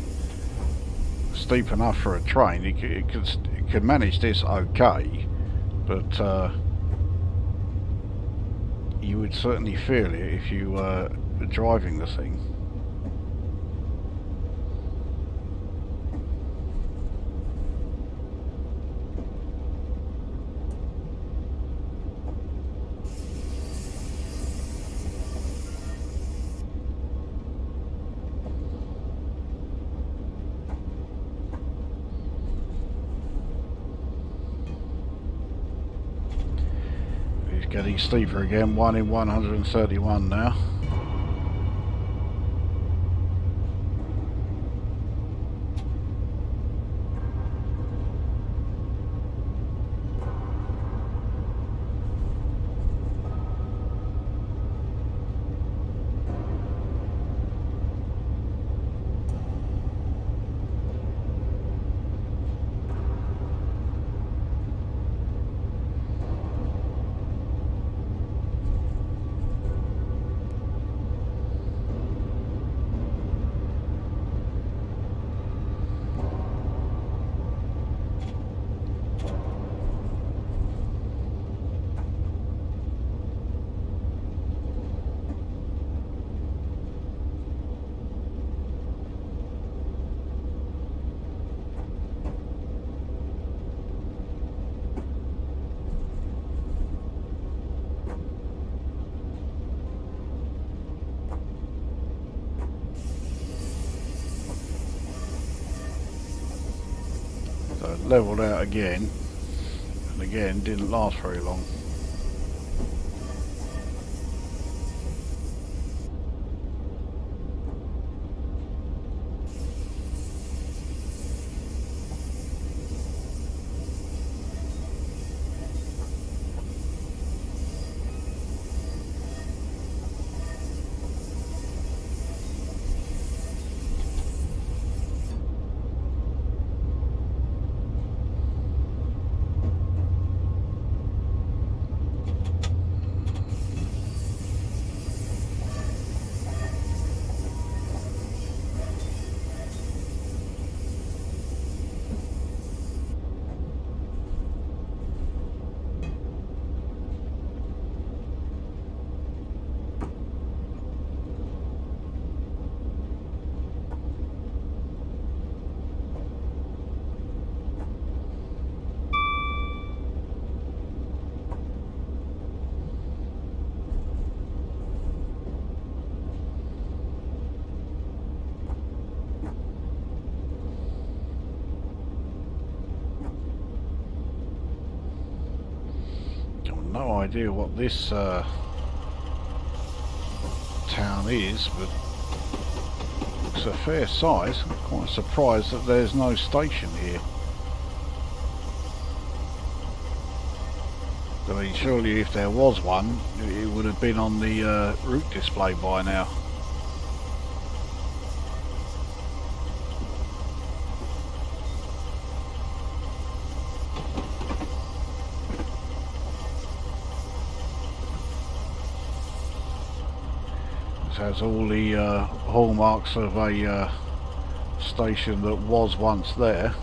steep enough for a train. It could manage this okay, but you would certainly feel it if you were driving the thing. Getting steeper again, 1 in 131 now. levelled out again, and again didn't last very long. No idea what this town is, but looks a fair size. I'm quite surprised that there's no station here. I mean, surely if there was one, it would have been on the route display by now. Has all the hallmarks of a station that was once there.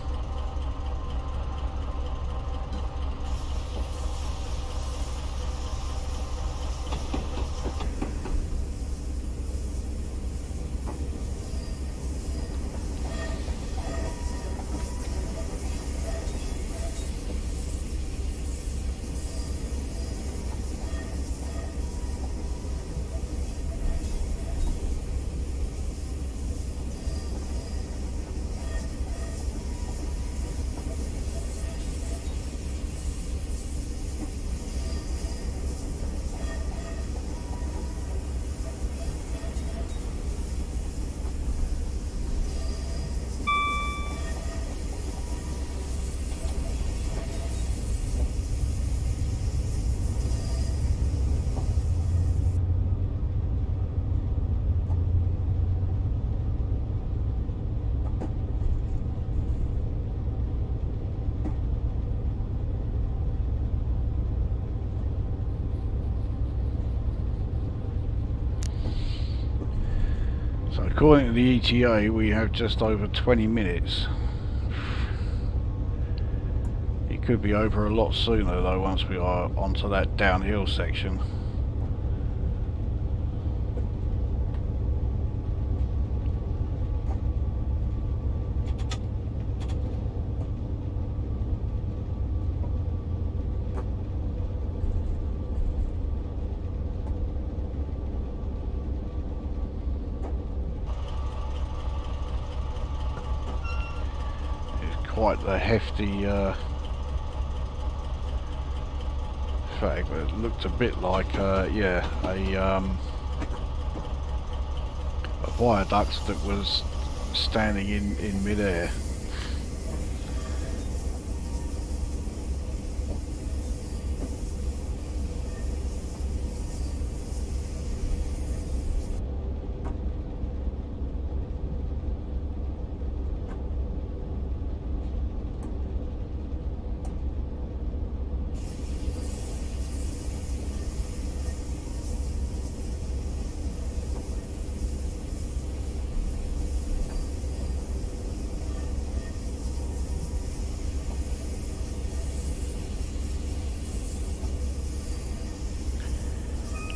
So according to the ETA, we have just over 20 minutes. It could be over a lot sooner though once we are onto that downhill section. Quite the hefty fact, but it looked a bit like yeah, a viaduct that was standing in mid-air.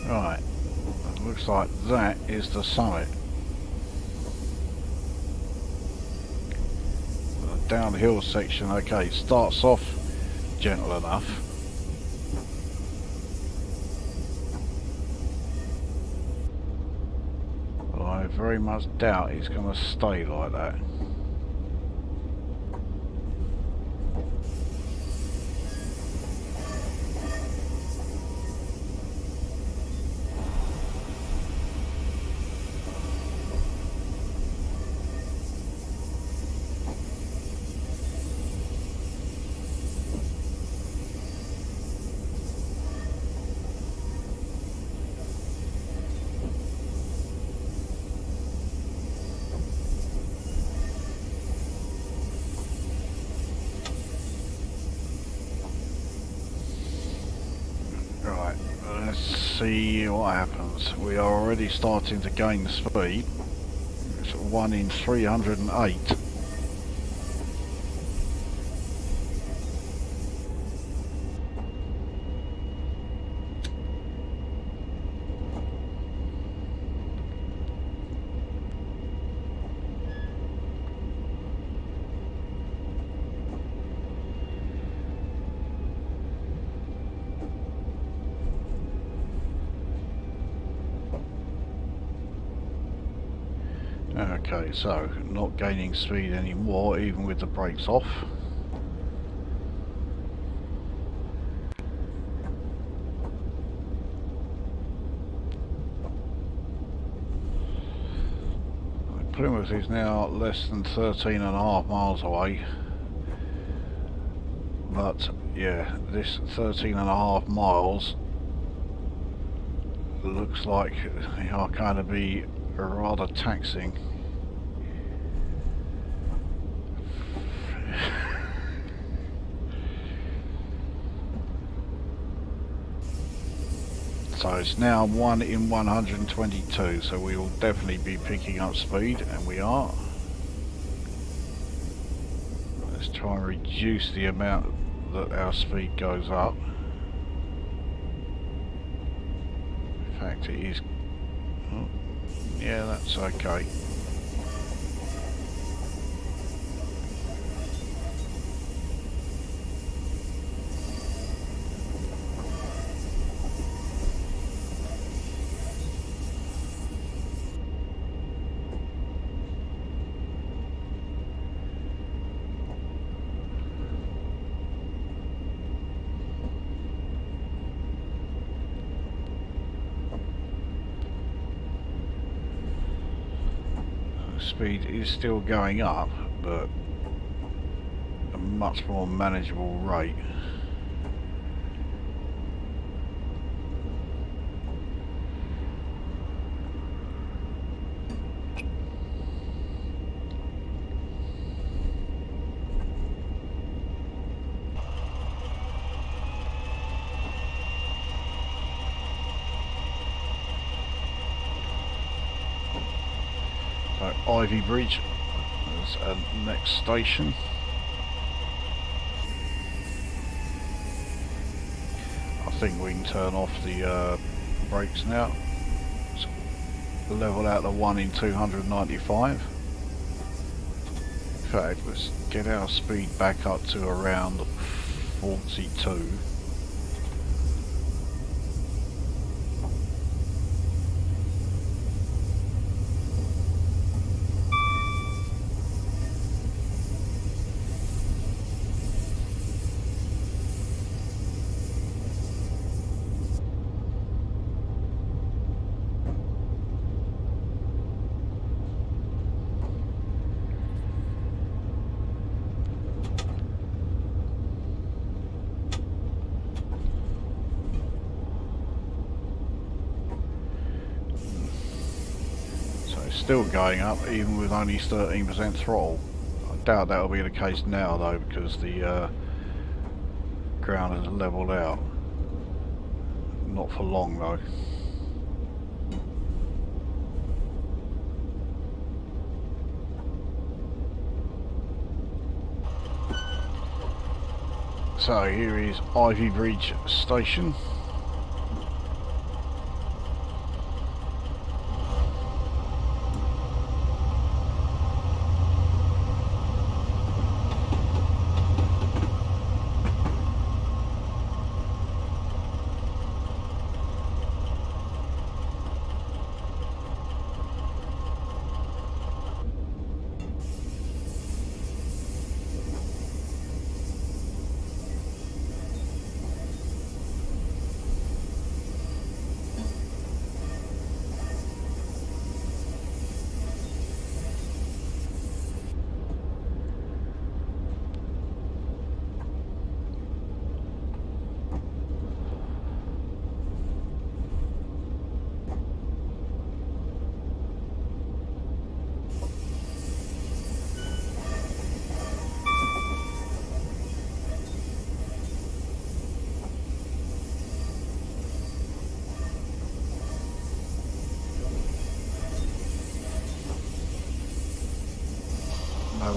Right, it looks like that is the summit. The downhill section, okay, starts off gentle enough. But I very much doubt it's going to stay like that. let's see what happens. We are already starting to gain speed. It's 1 in 308. Okay, so not gaining speed anymore, even with the brakes off. Plymouth is now less than 13.5 miles away. But yeah, this 13.5 miles looks like they are going to be rather taxing. So it's now 1 in 122, so we will definitely be picking up speed, and we are. Let's try and reduce the amount that our speed goes up. In fact, it is. Oh, yeah, that's okay. Speed is still going up, but a much more manageable rate. So Ivy Bridge is our next station. I think we can turn off the brakes now. Let's level out the 1 in 295. In fact, let's get our speed back up to around 42. Still going up even with only 13% throttle. I doubt that'll be the case now though, because the ground has leveled out. Not for long though. So here is Ivy Bridge Station.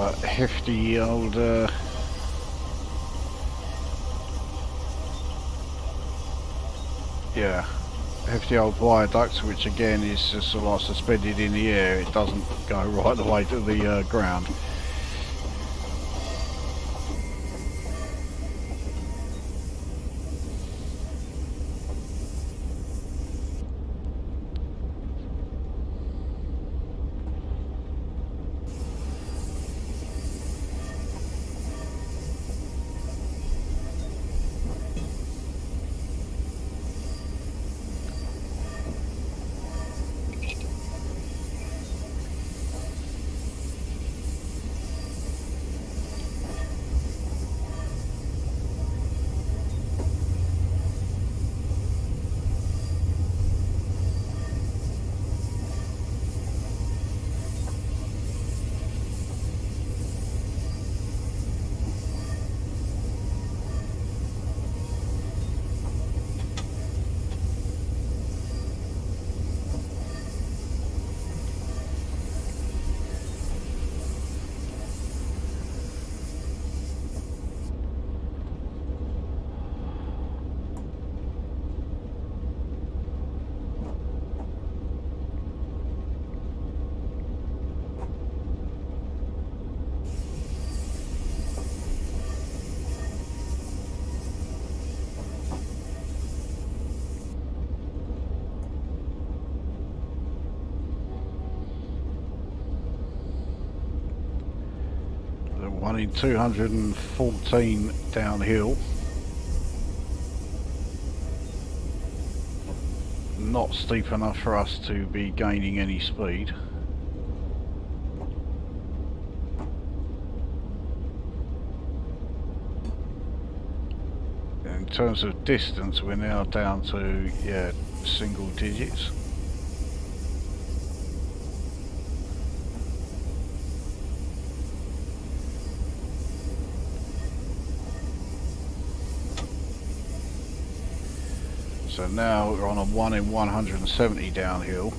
a hefty old yeah, hefty old viaduct, which again is just sort of like suspended in the air. It doesn't go right the way to the ground. One in 214 downhill. Not steep enough for us to be gaining any speed. In terms of distance, we're now down to, yeah, single digits. So now we're on a 1 in 170 downhill.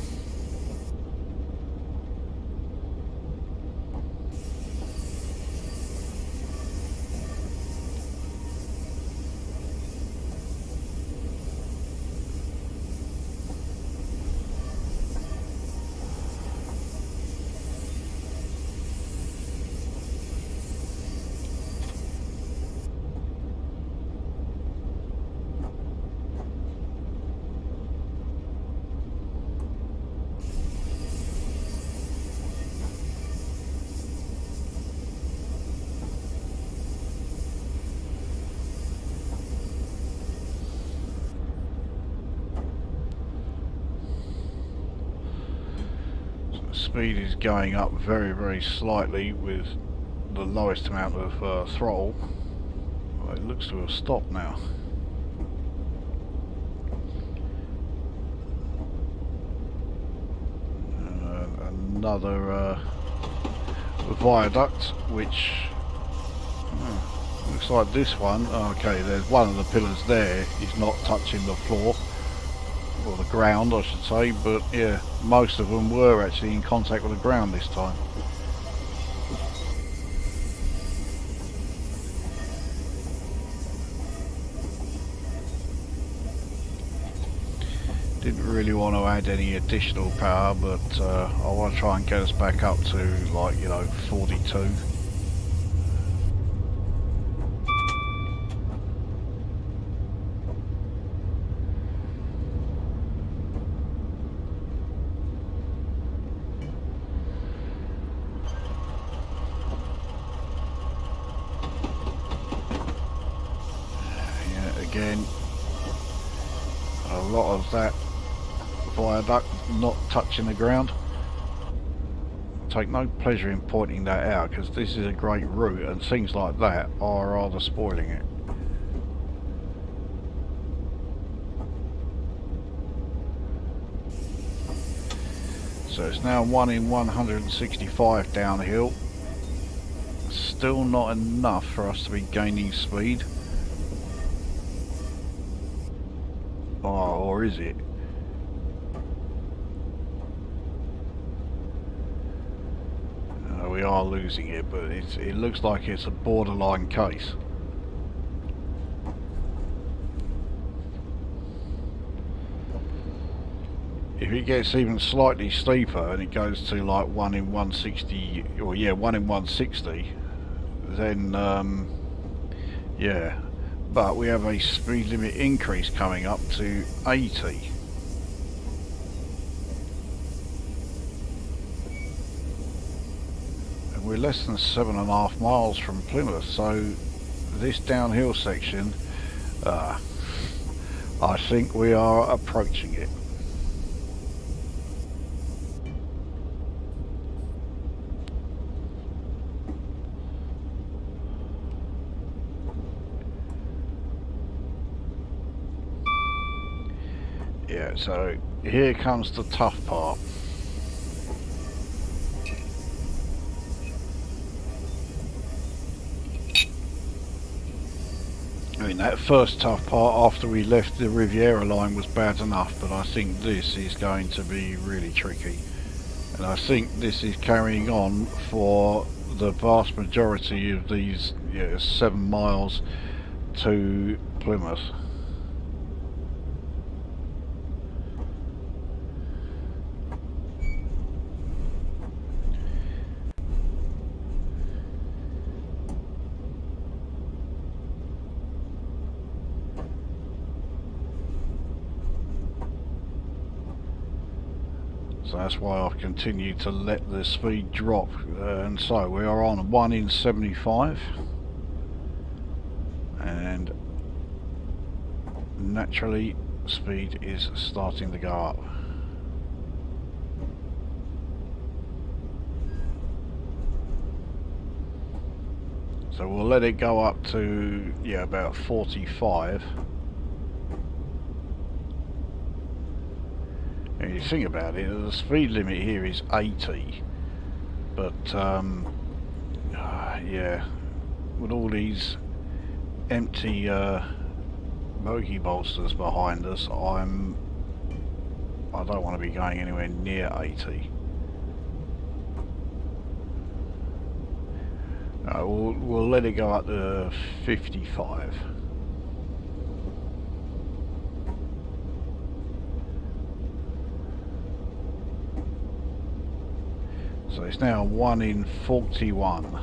Speed is going up very, very slightly with the lowest amount of throttle. Well, it looks to have stopped now. Another viaduct, which looks like this one. Okay, there's one of the pillars there is not touching the floor. Or the ground, I should say, but yeah, most of them were actually in contact with the ground this time. Didn't really want to add any additional power, but I want to try and get us back up to, like, you know, 42. Again, a lot of that viaduct not touching the ground. I take no pleasure in pointing that out because this is a great route and things like that are rather spoiling it. So it's now 1 in 165 downhill. Still not enough for us to be gaining speed. Or is it? we are losing it, but it looks like it's a borderline case. If it gets even slightly steeper and it goes to like 1 in 160, or yeah, 1 in 160, then yeah. But we have a speed limit increase coming up to 80. And we're less than 7.5 miles from Plymouth, so this downhill section, I think we are approaching it. Yeah, so here comes the tough part. I mean, that first tough part after we left the Riviera line was bad enough, but I think this is going to be really tricky. And I think this is carrying on for the vast majority of these 7 miles to Plymouth. So that's why I've continued to let the speed drop, and so we are on 1 in 75, and naturally speed is starting to go up. So we'll let it go up to about 45. And you think about it, the speed limit here is 80, but yeah, with all these empty bogie bolsters behind us, I don't want to be going anywhere near 80. We'll let it go up to 55. So it's now 1 in 41.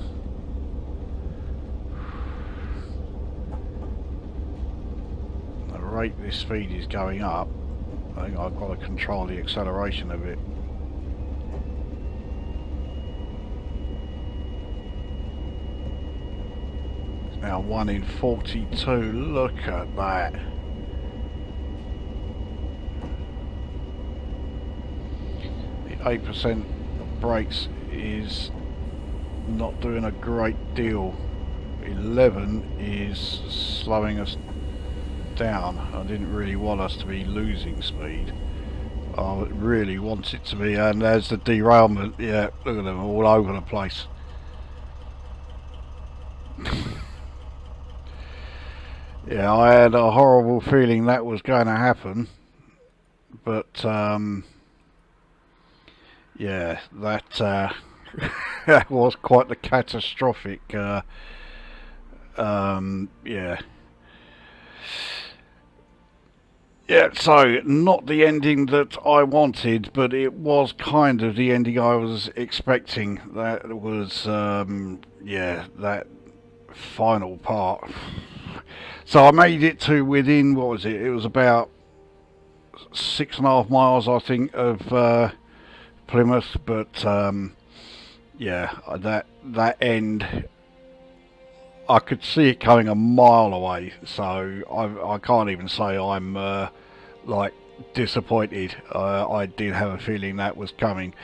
The rate this speed is going up, I think I've got to control the acceleration a bit. It's now 1 in 42. Look at that. The 8% brakes is not doing a great deal. 11 is slowing us down. I didn't really want us to be losing speed. I really want it to be, and there's the derailment. Yeah, look at them all over the place. Yeah, I had a horrible feeling that was going to happen, but yeah, that that was quite the catastrophic. Yeah. Yeah, so not the ending that I wanted, but it was kind of the ending I was expecting. That was, yeah, that final part. So I made it to within, what was it? It was about 6.5 miles, I think, of Plymouth, but yeah, that end, I could see it coming a mile away, so I can't even say I'm like disappointed. I did have a feeling that was coming.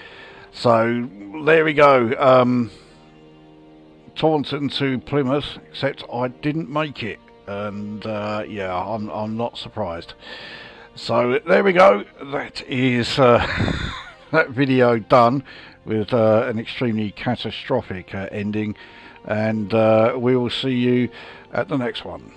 So there we go, Taunton to Plymouth, except I didn't make it, and yeah, I'm not surprised. So there we go. That is that video done with an extremely catastrophic ending. And we will see you at the next one.